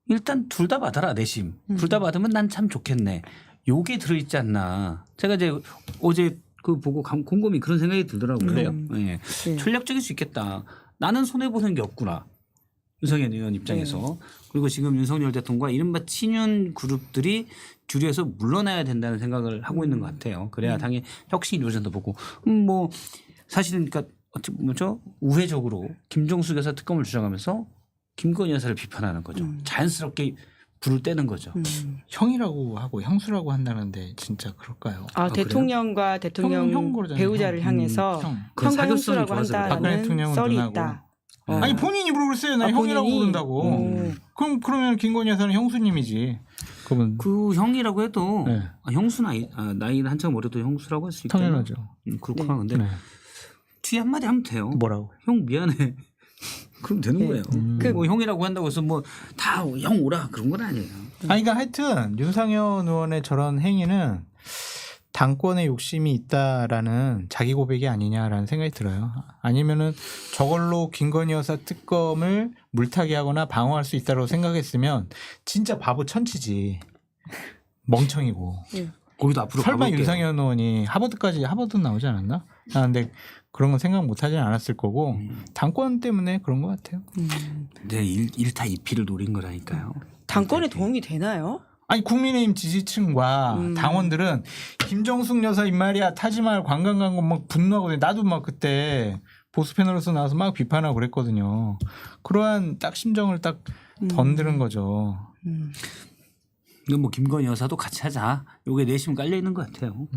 C: 일단 둘 다 받아라 내심. 둘 다 받으면 난 참 좋겠네. 요게 들어있지 않나. 제가 이제 어제 그 보고 곰곰이 그런 생각이 들더라고요. 예.
A: 네.
C: 전략적일 수 있겠다. 나는 손해보는 게 없구나. 윤석열 의원 입장에서. 그리고 지금 윤석열 대통령과 이른바 친윤 그룹들이 줄여서 물러나야 된다는 생각을 하고 있는 것 같아요. 그래야 당의 혁신이 이루어진다 보고. 뭐 사실은 그러니까 뭐죠? 우회적으로 김종숙 여사 특검을 주장하면서 김건희 여사를 비판하는 거죠. 자연스럽게 불을 떼는 거죠.
B: 형이라고 하고 형수라고 한다는데 진짜 그럴까요?
A: 대통령과 대통령
B: 형 그러잖아요.
A: 배우자를 향해서
C: 그건
A: 형과
C: 사교성이
A: 형수라고
C: 좋아서
B: 박근혜
A: 한다는
B: 대통령은
A: 썰이
B: 누나고.
A: 있다.
B: 아니 본인이 입으로 그랬어요. 나 형이라고
A: 본인이?
B: 부른다고. 그러면 김건희 여사는 형수님이지. 그러면
C: 그 형이라고 해도
B: 네.
C: 형수 나이는 한참 어려도 형수라고 할 수 있잖아요.
B: 당연하죠.
C: 그렇구나. 근데
B: 네.
C: 뒤에 한마디 하면 돼요.
B: 뭐라고?
C: 형 미안해. 그럼 되는
A: 네.
C: 거예요. 뭐 형이라고 한다고 해서 뭐 다 형 오라 그런 건 아니에요.
B: 아니 그러니까 하여튼 윤상현 의원의 저런 행위는 당권에 욕심이 있다라는 자기 고백이 아니냐라는 생각이 들어요. 아니면은 저걸로 김건희 여사 특검을 물타기 하거나 방어할 수 있다고 생각했으면 진짜 바보 천치지. 멍청이고.
C: 거기도 앞으로
B: 설마
C: 가볼게요.
B: 윤상현 의원이 하버드 나오지 않았나? 근데 그런 건 생각 못하진 않았을 거고 당권 때문에 그런 것 같아요.
C: 네, 일타 이피를 노린 거라니까요.
A: 당권에 도움이 되나요?
B: 아니 국민의힘 지지층과 당원들은 김정숙 여사 입말이야 타지말 관광 간 거 막 분노하고 나도 막 그때 보수 패널로서 나와서 막 비판하고 그랬거든요. 그러한 딱 심정을 딱 던드는 거죠.
C: 이건 뭐 김건희 여사도 같이 하자. 요게 내심 깔려 있는 것 같아요.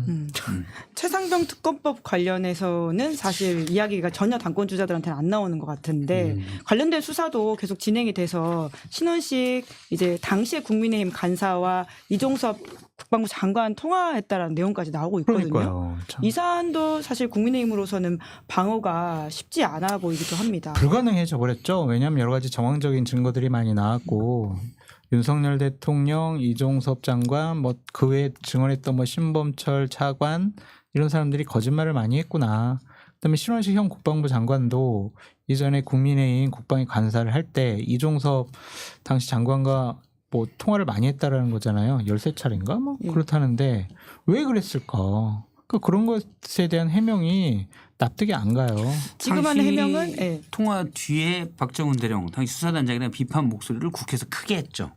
A: 최상병 특검법 관련해서는 사실 이야기가 전혀 당권 주자들한테는 안 나오는 것 같은데 관련된 수사도 계속 진행이 돼서 신원식 이제 당시의 국민의힘 간사와 이종섭 국방부 장관 통화했다라는 내용까지 나오고 있거든요.
B: 그러니까요. 참.
A: 이 사안도 사실 국민의힘으로서는 방어가 쉽지 않아 보이기도 합니다.
B: 불가능해져 버렸죠. 왜냐하면 여러 가지 정황적인 증거들이 많이 나왔고 윤석열 대통령, 이종섭 장관, 뭐 그 외에 증언했던 뭐 신범철 차관 이런 사람들이 거짓말을 많이 했구나. 그다음에 신원식 형 국방부 장관도 이전에 국민의힘 국방위 간사를 할 때 이종섭 당시 장관과 뭐 통화를 많이 했다라는 거잖아요. 13차례인가 뭐 그렇다는데 왜 그랬을까? 그런 것에 대한 해명이 납득이 안 가요.
A: 지금 하는
C: 당시
A: 해명은
C: 통화 뒤에 박정훈 대령 당시 수사단장에 대한 비판 목소리를 국회에서 크게 했죠.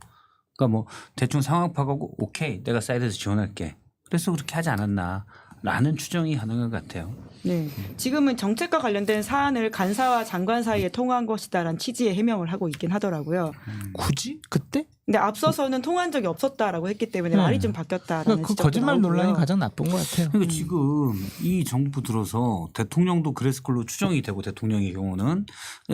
C: 그러니까 뭐 대충 상황 파악하고 오케이 내가 사이드에서 지원할게. 그래서 그렇게 하지 않았나라는 추정이 가능한 것 같아요.
A: 네. 지금은 정책과 관련된 사안을 간사와 장관 사이에 통화한 것이다라는 취지의 해명을 하고 있긴 하더라고요.
B: 굳이 그때?
A: 근데 앞서서는 통화한 적이 없었다라고 했기 때문에 말이 좀 바뀌었다라는
B: 그러니까 그
A: 지적도
B: 거짓말
A: 나오고요.
B: 논란이 가장 나쁜 것 같아요.
C: 그러니까 지금 이 정부 들어서 대통령도 그랬을 걸로 추정이 되고 대통령의 경우는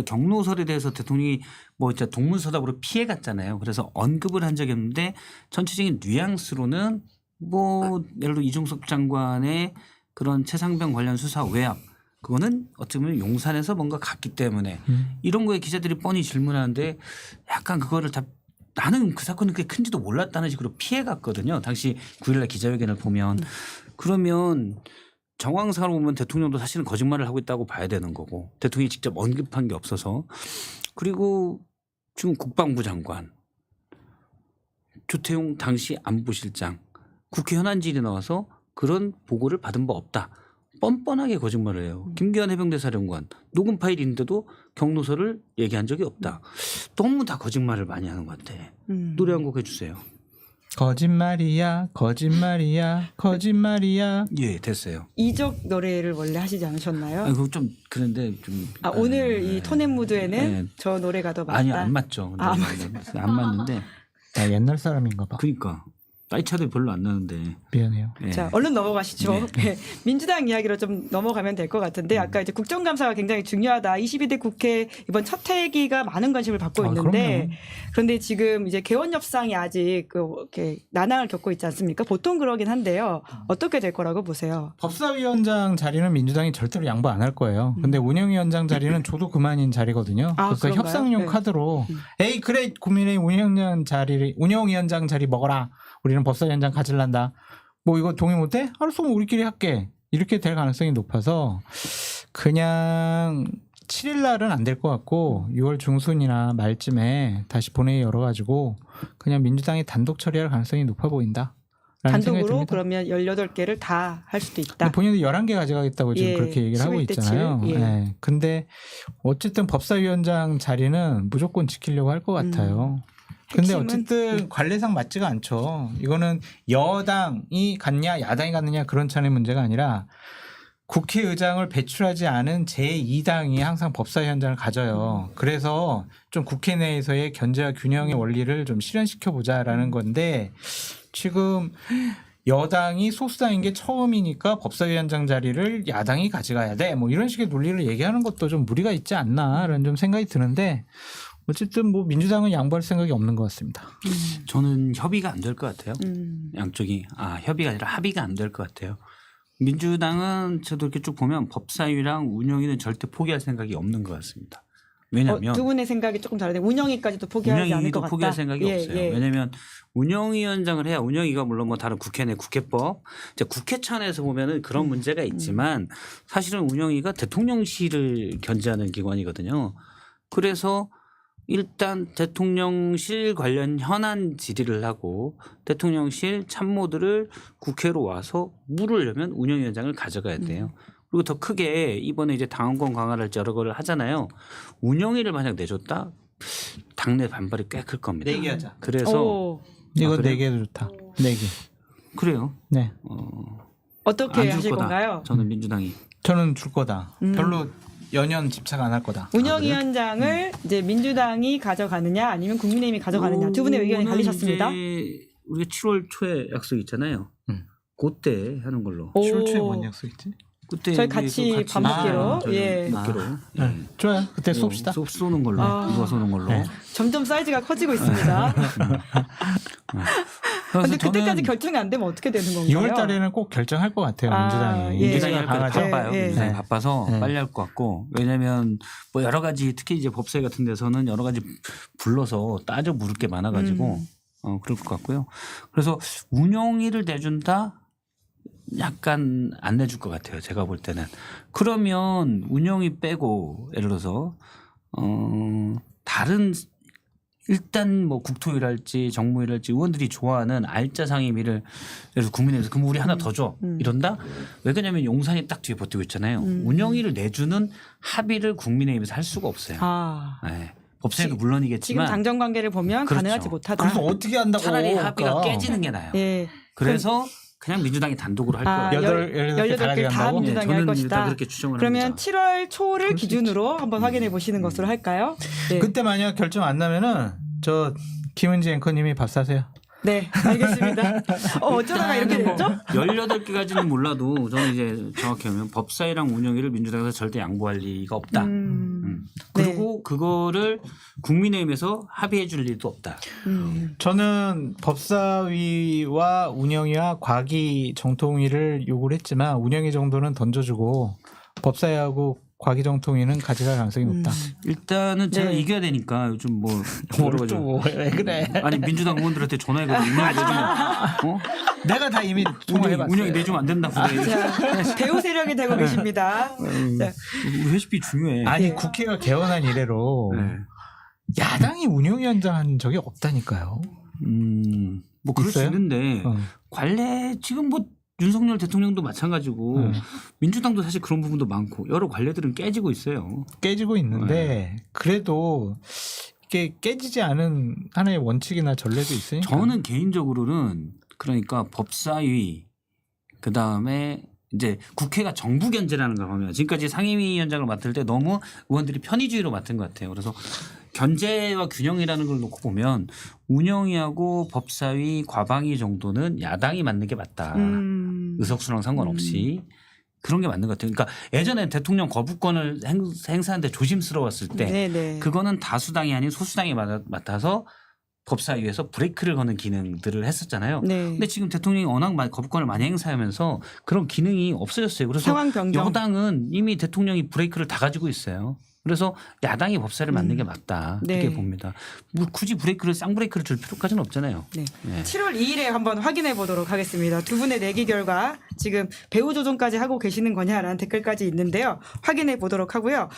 C: 경로설에 대해서 대통령이 뭐 진짜 동문서답으로 피해 갔잖아요. 그래서 언급을 한 적이 없는데 전체적인 뉘앙스로는 뭐 예를 들어 이종석 장관의 그런 최상병 관련 수사 외압 그거는 어찌 보면 용산에서 뭔가 갔기 때문에 이런 거에 기자들이 뻔히 질문하는데 약간 그거를 다 나는 그 사건이 그렇게 큰지도 몰랐다는 식으로 피해갔거든요. 당시 9일날 기자회견을 보면 그러면 정황상으로 보면 대통령도 사실은 거짓말을 하고 있다고 봐야 되는 거고 대통령이 직접 언급한 게 없어서 그리고 지금 국방부 장관 조태용 당시 안보실장 국회 현안질이 나와서 그런 보고를 받은 바 없다. 뻔뻔하게 거짓말을 해요. 김기현 해병대 사령관 녹음 파일이 있는데도 경로서를 얘기한 적이 없다. 너무 다 거짓말을 많이 하는 것 같아. 노래 한 곡 해주세요.
B: 거짓말이야, 거짓말이야, 거짓말이야.
C: 예, 됐어요.
A: 이적 노래를 원래 하시지 않으셨나요?
C: 아, 그거 좀 그런데 좀.
A: 오늘 이 톤앤 무드에는
C: 네.
A: 저 노래가 더 맞다.
C: 아니 안 맞죠.
A: 안
C: 안 맞는데.
B: 나 옛날 사람인가 봐.
C: 그러니까 나이 차도 별로 안 나는데.
B: 미안해요.
C: 예.
A: 자, 얼른 넘어가시죠.
C: 네.
A: 네. 민주당 이야기로 좀 넘어가면 될 것 같은데 아까 이제 국정감사가 굉장히 중요하다. 22대 국회 이번 첫 회기가 많은 관심을 받고 있는데
B: 그럼요.
A: 그런데 지금 이제 개원 협상이 아직 이렇게 난항을 겪고 있지 않습니까? 보통 그러긴 한데요. 어떻게 될 거라고 보세요?
B: 법사위원장 자리는 민주당이 절대로 양보 안 할 거예요. 근데 운영위원장 자리는 줘도 그만인 자리거든요. 그래서
A: 그런가요?
B: 협상용
A: 네.
B: 카드로 에이 그래 국민의힘 운영위원장 자리 먹어라. 우리는 법사위원장 가질란다. 뭐 이거 동의 못해? 알았어, 뭐 우리끼리 할게. 이렇게 될 가능성이 높아서 그냥 7일 날은 안 될 것 같고 6월 중순이나 말쯤에 다시 본회의 열어가지고 그냥 민주당이 단독 처리할 가능성이 높아 보인다.
A: 단독으로 그러면 18개를 다 할 수도 있다.
B: 본인도 11개 가져가겠다고 지금
A: 예,
B: 그렇게 얘기를 하고
A: 11대
B: 있잖아요.
A: 7. 예.
B: 네. 근데 어쨌든 법사위원장 자리는 무조건 지키려고 할 것 같아요. 근데
A: 핵심은?
B: 어쨌든 관례상 맞지가 않죠. 이거는 여당이 갔냐 야당이 갔느냐 그런 차원의 문제가 아니라 국회의장을 배출하지 않은 제2당이 항상 법사위원장을 가져요. 그래서 좀 국회 내에서의 견제와 균형의 원리를 좀 실현시켜 보자라는 건데 지금 여당이 소수당인 게 처음이니까 법사위원장 자리를 야당이 가져가야 돼. 뭐 이런 식의 논리를 얘기하는 것도 좀 무리가 있지 않나라는 좀 생각이 드는데 어쨌든 뭐 민주당은 양보할 생각이 없는 것 같습니다.
C: 저는 협의가 안 될 것 같아요. 양쪽이 협의가 아니라 합의가 안 될 것 같아요. 민주당은 저도 이렇게 쭉 보면 법사위랑 운영위는 절대 포기할 생각이 없는 것 같습니다. 왜냐하면
A: 두 분의 생각이 조금 다른데 운영위까지도 포기하지 않을 것
C: 운영위도
A: 같다.
C: 포기할 생각이 없어요. 왜냐하면 운영위원장을 해야 운영위가 물론 뭐 다른 국회 내 국회법 이제 국회 차원에서 보면은 그런 문제가 있지만 사실은 운영위가 대통령실을 견제하는 기관이거든요. 그래서 일단 대통령실 관련 현안 질의를 하고 대통령실 참모들을 국회로 와서 물으려면 운영위원장을 가져가야 돼요. 그리고 더 크게 이번에 이제 당원권 강화를 여러 거를 하잖아요. 운영위를 만약 내줬다 당내 반발이 꽤 클 겁니다.
B: 내기하자.
C: 그래서
B: 이거
C: 그래요?
B: 4개 좋다. 4개.
C: 그래요.
B: 네.
A: 어떻게
C: 안
A: 하실
C: 줄 거다.
A: 건가요?
C: 저는 민주당이.
B: 저는 줄 거다. 별로 연연 집착 안 할 거다.
A: 운영위원장을 이제 민주당이 가져가느냐 아니면 국민의힘이 가져가느냐 두 분의 의견이 갈리셨습니다.
C: 이제 우리가 7월 초에 약속 있잖아요. 그때 하는 걸로.
A: 오.
B: 7월 초에 뭔 약속 있지?
C: 그때
A: 저희
C: 우리
A: 같이 밥 먹기로. 예.
C: 먹기로.
B: 좋아요. 그때 쏩시다.
C: 쏘는 걸로. 이거 쏘는 걸로.
B: 네.
A: 점점 사이즈가 커지고 있습니다. 그런데 그때까지 결정이 안 되면 어떻게 되는 건가요?
B: 6월 달에는 꼭 결정할 것 같아요. 민주당이.
A: 예.
C: 민주당이
B: 인기가
C: 할 거
B: 강하죠.
C: 바빠요.
A: 예, 예.
C: 민주당이 바빠서
B: 네.
C: 빨리 할 것 같고 왜냐하면 뭐 여러 가지 특히 이제 법사위 같은 데서는 여러 가지 불러서 따져 물을 게 많아가지고 그럴 것 같고요. 그래서 운영위를 내준다. 약간 안 내줄 것 같아요. 제가 볼 때는. 그러면 운영위 빼고 예를 들어서 다른 일단 뭐 국토위랄지 정무위랄지 의원들이 좋아하는 알짜 상임위를 예를 들어서 국민의힘에서 그럼 우리 하나 더 줘. 이런다? 왜 그러냐면 용산이 딱 뒤에 버티고 있잖아요. 운영위를 내주는 합의를 국민의힘에서 할 수가 없어요. 네. 법사위도
A: 지금
C: 물론이겠지만
A: 당정 관계를 보면
C: 그렇죠.
A: 가능하지 못하다.
B: 그래서 어떻게 한다고?
C: 차라리 합의가
B: 그러니까.
C: 깨지는 게 나아요.
A: 예.
C: 그래서 그냥 민주당이 단독으로 할 거예요.
B: 18개 다
A: 18개 다
B: 가져간다고?
A: 민주당이
C: 저는
A: 할
C: 일단
A: 것이다.
C: 그렇게 추정을
A: 그러면
C: 합니다.
A: 7월 초를 기준으로 한번 확인해 보시는 것으로 할까요? 네.
B: 그때 만약 결정 안 나면은 저 김은지 앵커님이 밥 사세요.
A: 네, 알겠습니다. 어쩌다가 이렇게 됐죠?
C: 18개까지는 몰라도 저는 이제 정확히 하면 법사위랑 운영위를 민주당에서 절대 양보할 리가 없다. 그리고 그거를 국민의힘에서 합의해 줄 리도 없다.
B: 저는 법사위와 운영위와 과기 정통위를 요구를 했지만 운영위 정도는 던져주고 법사위하고 과기정통위는 가져갈 가능성이 높다.
C: 일단은 제가
A: 네.
C: 이겨야 되니까 요즘 뭐 여러 가지.
B: 왜 그래?
C: 아니 민주당 의원들한테 전화해가지고 운영이 내주면
B: 내가 다 이미 통화해봤어요.
C: 운영이 내주면 안 된다 그래.
A: 자, 배우 세력이 되고 계십니다. 자,
C: 회식비 중요해.
B: 아니 국회가 개원한 이래로
C: 네.
B: 야당이 운영위원장 한 적이 없다니까요.
C: 뭐 그럴 수
B: 있어요?
C: 있는데 관례 지금 뭐 윤석열 대통령도 마찬가지고 민주당도 사실 그런 부분도 많고 여러 관례들은 깨지고 있어요.
B: 깨지고 있는데 그래도 이게 깨지지 않은 하나의 원칙이나 전례도 있으니까.
C: 저는 개인적으로는 그러니까 법사위 그 다음에 이제 국회가 정부 견제라는 걸 하면 지금까지 상임위원장을 맡을 때 너무 의원들이 편의주의로 맡은 것 같아요. 그래서 견제와 균형이라는 걸 놓고 보면 운영위하고 법사위 과방위 정도는 야당이 맡는 게 맞다. 의석수랑 상관없이 그런 게 맞는 것 같아요. 그러니까 예전에 대통령 거부권을 행사하는데 조심스러웠을 때
A: 네네.
C: 그거는 다수당이 아닌 소수당이 맡아서 법사위에서 브레이크를 거는 기능들을 했었잖아요.
A: 네.
C: 근데 지금 대통령이 워낙 거부권을 많이 행사하면서 그런 기능이 없어졌어요. 그래서
A: 상황 변경.
C: 여당은 이미 대통령이 브레이크를 다 가지고 있어요. 그래서 야당이 법사를 맡는 게 맞다.
A: 네.
C: 이렇게 봅니다. 뭐 굳이 쌍브레이크를 줄 필요까지는 없잖아요.
A: 네.
C: 네.
A: 7월 2일에 한번 확인해 보도록 하겠습니다. 두 분의 내기 결과 지금 배후 조정까지 하고 계시는 거냐라는 댓글까지 있는데요. 확인해 보도록 하고요.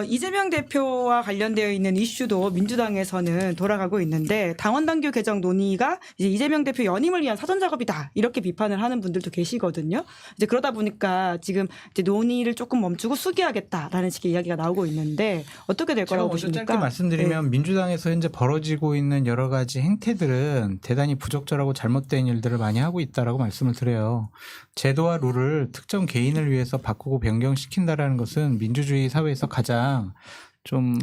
A: 이재명 대표와 관련되어 있는 이슈도 민주당에서는 돌아가고 있는데 당원당규 개정 논의가 이제 이재명 대표 연임을 위한 사전 작업이다 이렇게 비판을 하는 분들도 계시거든요. 이제 그러다 보니까 지금 이제 논의를 조금 멈추고 수기하겠다라는 식의 이야기가 나오고 있는데 어떻게 될 거라고 보십니까?
B: 짧게 말씀드리면
A: 네.
B: 민주당에서 현재 벌어지고 있는 여러 가지 행태들은 대단히 부적절하고 잘못된 일들을 많이 하고 있다라고 말씀을 드려요. 제도와 룰을 특정 개인을 위해서 바꾸고 변경시킨다라는 것은 민주주의 사회에서 가장 좀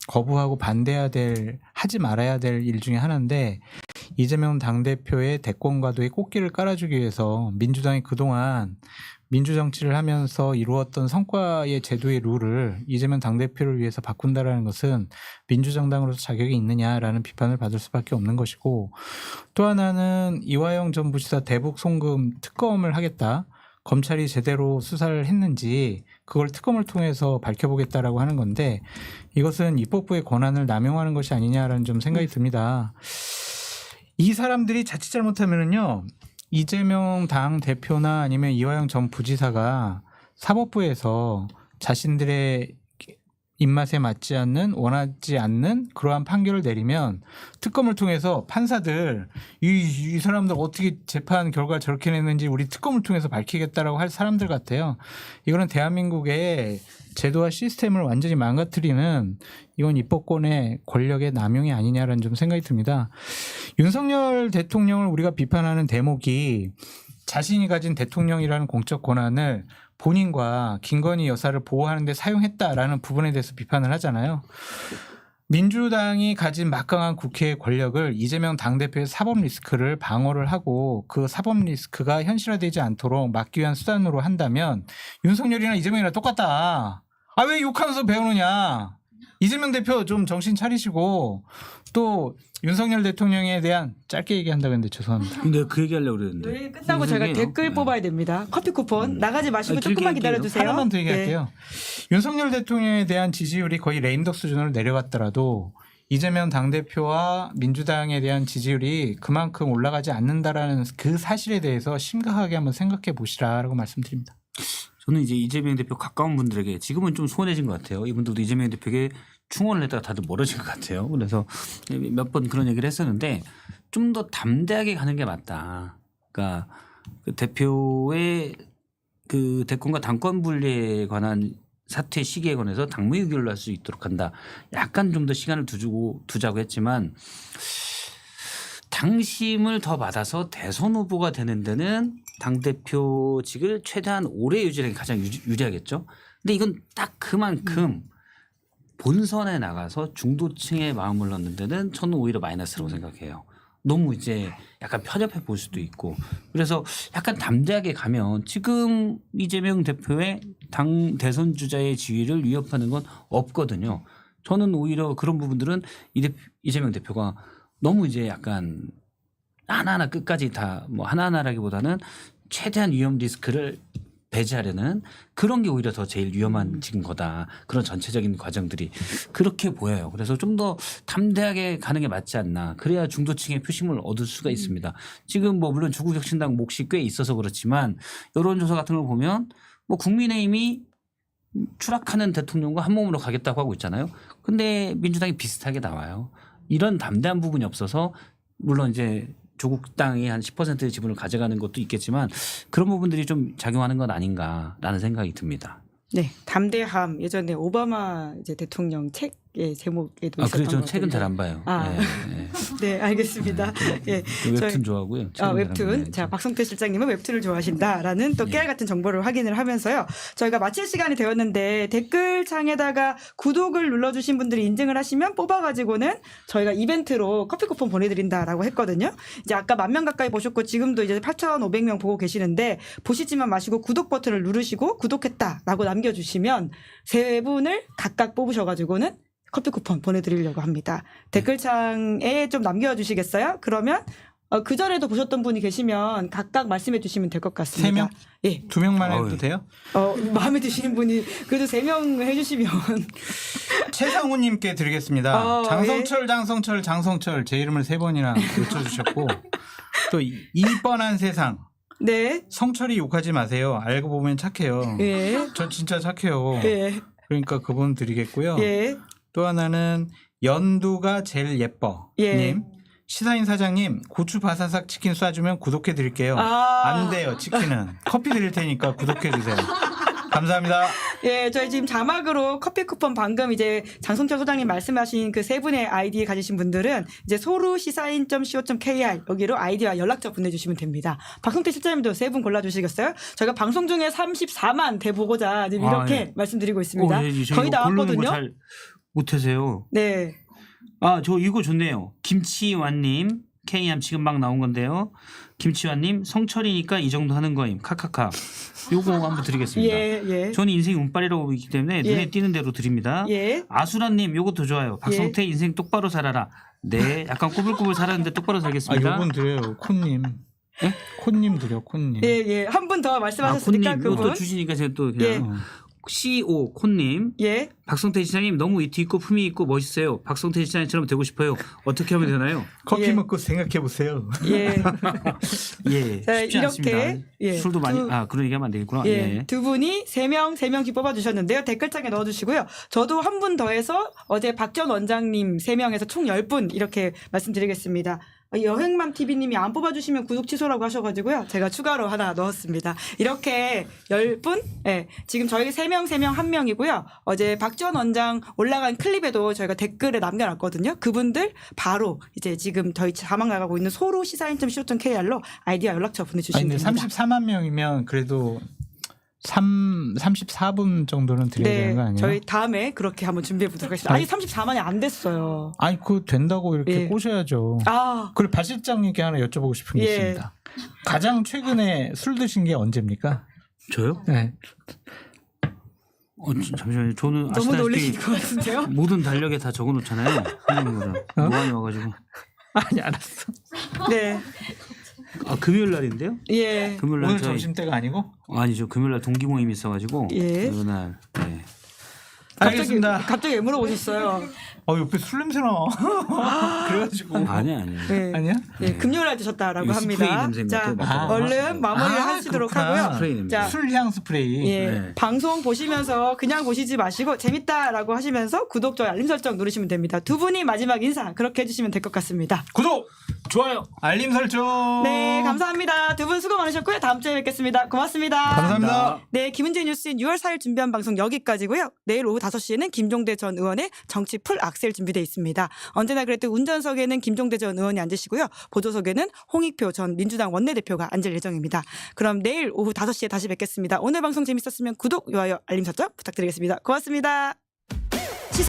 B: 거부하고 반대해야 될, 하지 말아야 될 일 중에 하나인데 이재명 당대표의 대권과도의 꽃길을 깔아주기 위해서 민주당이 그동안 민주정치를 하면서 이루었던 성과의 제도의 룰을 이재명 당대표를 위해서 바꾼다라는 것은 민주정당으로서 자격이 있느냐라는 비판을 받을 수밖에 없는 것이고 또 하나는 이화영 전 부지사 대북 송금 특검을 하겠다. 검찰이 제대로 수사를 했는지 그걸 특검을 통해서 밝혀보겠다라고 하는 건데 이것은 입법부의 권한을 남용하는 것이 아니냐라는 좀 생각이 듭니다. 이 사람들이 자칫 잘못하면은요. 이재명 당 대표나 아니면 이화영 전 부지사가 사법부에서 자신들의 입맛에 맞지 않는 원하지 않는 그러한 판결을 내리면 특검을 통해서 판사들 이 사람들 어떻게 재판 결과를 저렇게 냈는지 우리 특검을 통해서 밝히겠다라고 할 사람들 같아요. 이거는 대한민국의 제도와 시스템을 완전히 망가뜨리는 이건 입법권의 권력의 남용이 아니냐라는 좀 생각이 듭니다. 윤석열 대통령을 우리가 비판하는 대목이 자신이 가진 대통령이라는 공적 권한을 본인과 김건희 여사를 보호하는 데 사용했다라는 부분에 대해서 비판을 하잖아요. 민주당이 가진 막강한 국회의 권력을 이재명 당대표의 사법 리스크를 방어를 하고 그 사법 리스크가 현실화되지 않도록 막기 위한 수단으로 한다면 윤석열이나 이재명이랑 똑같다. 아, 왜 욕하면서 배우느냐. 이재명 대표 좀 정신 차리시고 또 윤석열 대통령에 대한 짧게 얘기한다고 했는데 죄송합니다.
C: 근데 그 얘기하려고 그랬는데.
A: 네, 끝나고 저희가 댓글 뽑아야 됩니다. 커피 쿠폰 나가지 마시고
C: 길게
A: 조금만
C: 할게요.
A: 기다려주세요.
B: 하나만 더 얘기할게요. 윤석열 대통령에 대한 지지율이 거의 레임덕 수준으로 내려갔더라도 이재명 당대표와 민주당에 대한 지지율이 그만큼 올라가지 않는다라는 그 사실에 대해서 심각하게 한번 생각해 보시라라고 말씀드립니다.
C: 저는 이제 이재명 대표 가까운 분들에게 지금은 좀 소원해진 것 같아요. 이분들도 이재명 대표에게 충원을 했다가 다들 멀어진 것 같아요. 그래서 몇 번 그런 얘기를 했었는데 좀 더 담대하게 가는 게 맞다. 그러니까 그 대표의 그 대권과 당권 분리에 관한 사퇴 시기에 관해서 당무 의결을 할 수 있도록 한다. 약간 좀 더 시간을 두자고 했지만 당심을 더 받아서 대선 후보가 되는 데는 당대표직을 최대한 오래 유지하는 게 가장 유리하겠죠. 근데 이건 딱 그만큼 본선에 나가서 중도층의 마음을 얻는 데는 저는 오히려 마이너스라고 생각해요. 너무 이제 약간 편협해 볼 수도 있고 그래서 약간 담대하게 가면 지금 이재명 대표의 당 대선 주자의 지위를 위협하는 건 없거든요. 저는 오히려 그런 부분들은 이재명 대표가 너무 이제 약간 하나하나 끝까지 다 뭐 하나하나라기보다는 최대한 위험 리스크를 배제하려는 그런 게 오히려 더 제일 위험한 지금 거다. 그런 전체적인 과정들이 그렇게 보여요. 그래서 좀 더 담대하게 가는 게 맞지 않나. 그래야 중도층의 표심을 얻을 수가 있습니다. 지금 뭐 물론 조국혁신당 몫이 꽤 있어서 그렇지만 여론조사 같은 걸 보면 뭐 국민의힘이 추락하는 대통령과 한 몸으로 가겠다고 하고 있잖아요. 근데 민주당이 비슷하게 나와요. 이런 담대한 부분이 없어서 물론 이제 조국 땅이 한 10%의 지분을 가져가는 것도 있겠지만 그런 부분들이 좀 작용하는 건 아닌가라는 생각이 듭니다.
A: 네, 담대함 예전에 오바마 이제 대통령 책의 제목에도 있었던
C: 그래 저는
A: 것
C: 책은 잘
A: 같은데.
C: 안 봐요.
A: 아.
C: 네.
A: 네, 알겠습니다. 예,
C: 웹툰 좋아하고요.
A: 웹툰. 자, 박성태 실장님은 웹툰을 좋아하신다라는 또 깨알 같은 정보를 확인을 하면서요. 저희가 마칠 시간이 되었는데 댓글창에다가 구독을 눌러주신 분들이 인증을 하시면 뽑아가지고는 저희가 이벤트로 커피 쿠폰 보내드린다라고 했거든요. 이제 아까 10,000명 가까이 보셨고 지금도 이제 8,500명 보고 계시는데 보시지만 마시고 구독 버튼을 누르시고 구독했다라고 남겨주시면 3분을 각각 뽑으셔가지고는 커피 쿠폰 보내드리려고 합니다. 댓글창에 좀 남겨주시겠어요? 그러면 그 전에도 보셨던 분이 계시면 각각 말씀해 주시면 될 것 같습니다.
B: 3명?
A: 예.
B: 2명만 해도 돼요?
A: 마음에 드시는 분이 그래도 3명 해주시면
B: 최상우님께 드리겠습니다. 장성철 제 이름을 3번이나 외쳐주셨고 또 이뻔한 세상
A: 네.
B: 성철이 욕하지 마세요. 알고 보면 착해요.
A: 예.
B: 저 진짜 착해요.
A: 예.
B: 그러니까 그분 드리겠고요.
A: 예.
B: 또 하나는 연두가 제일 예뻐
A: 예.
B: 님. 시사인 사장님 고추 바사삭 치킨 쏴주면 구독해 드릴게요.
A: 아.
B: 안 돼요 치킨은. 커피 드릴 테니까 구독해 주세요. 감사합니다.
A: 예, 저희 지금 자막으로 커피 쿠폰 방금 이제 장성철 소장님 말씀하신 그 3분의 아이디 가지신 분들은 이제 소루시사인.co.kr 여기로 아이디와 연락처 보내주시면 됩니다. 박성태 실장님도 3분 골라주시겠어요? 저희가 방송 중에 34만 대보고자 지금 이렇게
C: 네.
A: 말씀드리고 있습니다. 거의 다
C: 고르는
A: 왔거든요.
C: 거 잘 못하세요.
A: 네.
C: 저 이거 좋네요. 김치완님 K암 지금 막 나온 건데요. 김치완님 성철이니까 이 정도 하는 거임. 카카카. 요거 한번 드리겠습니다.
A: 예, 예.
C: 저는 인생 운빨이라고 보기 때문에
A: 예.
C: 눈에 띄는 대로 드립니다.
A: 예.
C: 아수라님 요것도 좋아요. 박성태 인생 똑바로 살아라. 네, 약간 꾸불꾸불 살았는데 똑바로 살겠습니다.
B: 요분 드려요. 콘님.
C: 예?
B: 콘님 드려 콘님.
A: 예, 예. 한 분 더 말씀하셨으니까
C: 콘님
A: 그분.
C: 이것도 주시니까 제가 또 그냥
A: 예.
C: CO 콘님.
A: 예.
C: 박성태 시장님 너무 위트 있고 품위 있고 멋있어요. 박성태 시장님처럼 되고 싶어요. 어떻게 하면 되나요?
B: 커피
A: 예.
B: 먹고 생각해 보세요.
A: 예.
C: 예,
A: 자,
C: 쉽지
A: 이렇게,
C: 않습니다.
A: 예.
C: 술도 많이 그런 얘기하면 안 되겠구나.
A: 예.
C: 예.
A: 두 분이 3명씩 뽑아주셨는데요. 댓글창에 넣어주시고요. 저도 한 분 더해서 어제 박 전 원장님 3명에서 총 10분 이렇게 말씀드리겠습니다. 여행맘 TV님이 안 뽑아주시면 구독 취소라고 하셔가지고요. 제가 추가로 하나 넣었습니다. 이렇게 10분? 예. 지금 저희 3명 1명이고요. 어제 박 전 원장 올라간 클립에도 저희가 댓글에 남겨놨거든요. 그분들 바로 이제 지금 저희 자막 나가고 있는 소루시사인.co.kr로 아이디와 연락처
B: 아니
A: 보내주시면
B: 근데
A: 됩니다.
B: 34만 명이면 그래도 34분 정도는 드려야 되는 거 아니에요?
A: 저희 다음에 그렇게 한번 준비해 보도록 하겠습니다. 아니 34만이 안 됐어요.
B: 아니 그거 된다고 이렇게
A: 예.
B: 꼬셔야죠.
A: 아,
B: 그리고 박 실장님께 하나 여쭤보고 싶은 게
A: 예.
B: 있습니다. 가장 최근에 술 드신 게 언제입니까?
C: 저요?
B: 네.
C: 잠시만요. 저는
A: 너무
C: 아시다시피
A: 놀리신 것 같은데요?
C: 모든 달력에 다 적어놓잖아요. 선생님보다 노안이 와가지고.
B: 아니 알았어.
A: 네,
C: 금요일 날인데요?
A: 예,
C: 금요일 날
B: 오늘
C: 저희
B: 점심 때가 아니고?
C: 아니죠. 금요일 날 동기 모임이 있어가지고
A: 예.
C: 그날. 네.
B: 알겠습니다.
A: 갑자기 왜 물어보셨어요?
B: 옆에 술 냄새 나. 그래가지고.
C: 아니야.
A: 네.
B: 아니야?
A: 예, 금요일날 드셨다라고
C: 이 스프레이
A: 합니다.
C: 냄새인
A: 자,
C: 것도 맡아봐요.
A: 얼른 마무리를
B: 아,
A: 하시도록
B: 그렇구나.
A: 하고요.
C: 스프레이 냄새.
A: 자,
B: 술향 스프레이.
A: 예,
C: 네.
A: 방송 보시면서 그냥 보시지 마시고 재밌다라고 하시면서 구독, 좋아요, 알림 설정 누르시면 됩니다. 두 분이 마지막 인사 그렇게 해주시면 될 것 같습니다.
B: 구독! 좋아요! 알림 설정!
A: 네, 감사합니다. 두 분 수고 많으셨고요. 다음 주에 뵙겠습니다. 고맙습니다.
B: 감사합니다.
A: 네, 김은재 뉴스인 6월 4일 준비한 방송 여기까지고요. 내일 오후 5시에는 김종대 전 의원의 정치 풀 악셀 준비되어 있습니다. 언제나 그랬듯 운전석에는 김종대 전 의원이 앉으시고요. 보조석에는 홍익표 전 민주당 원내대표가 앉을 예정입니다. 그럼 내일 오후 5시에 다시 뵙겠습니다. 오늘 방송 재밌었으면 구독, 좋아요, 알림 설정 부탁드리겠습니다. 고맙습니다.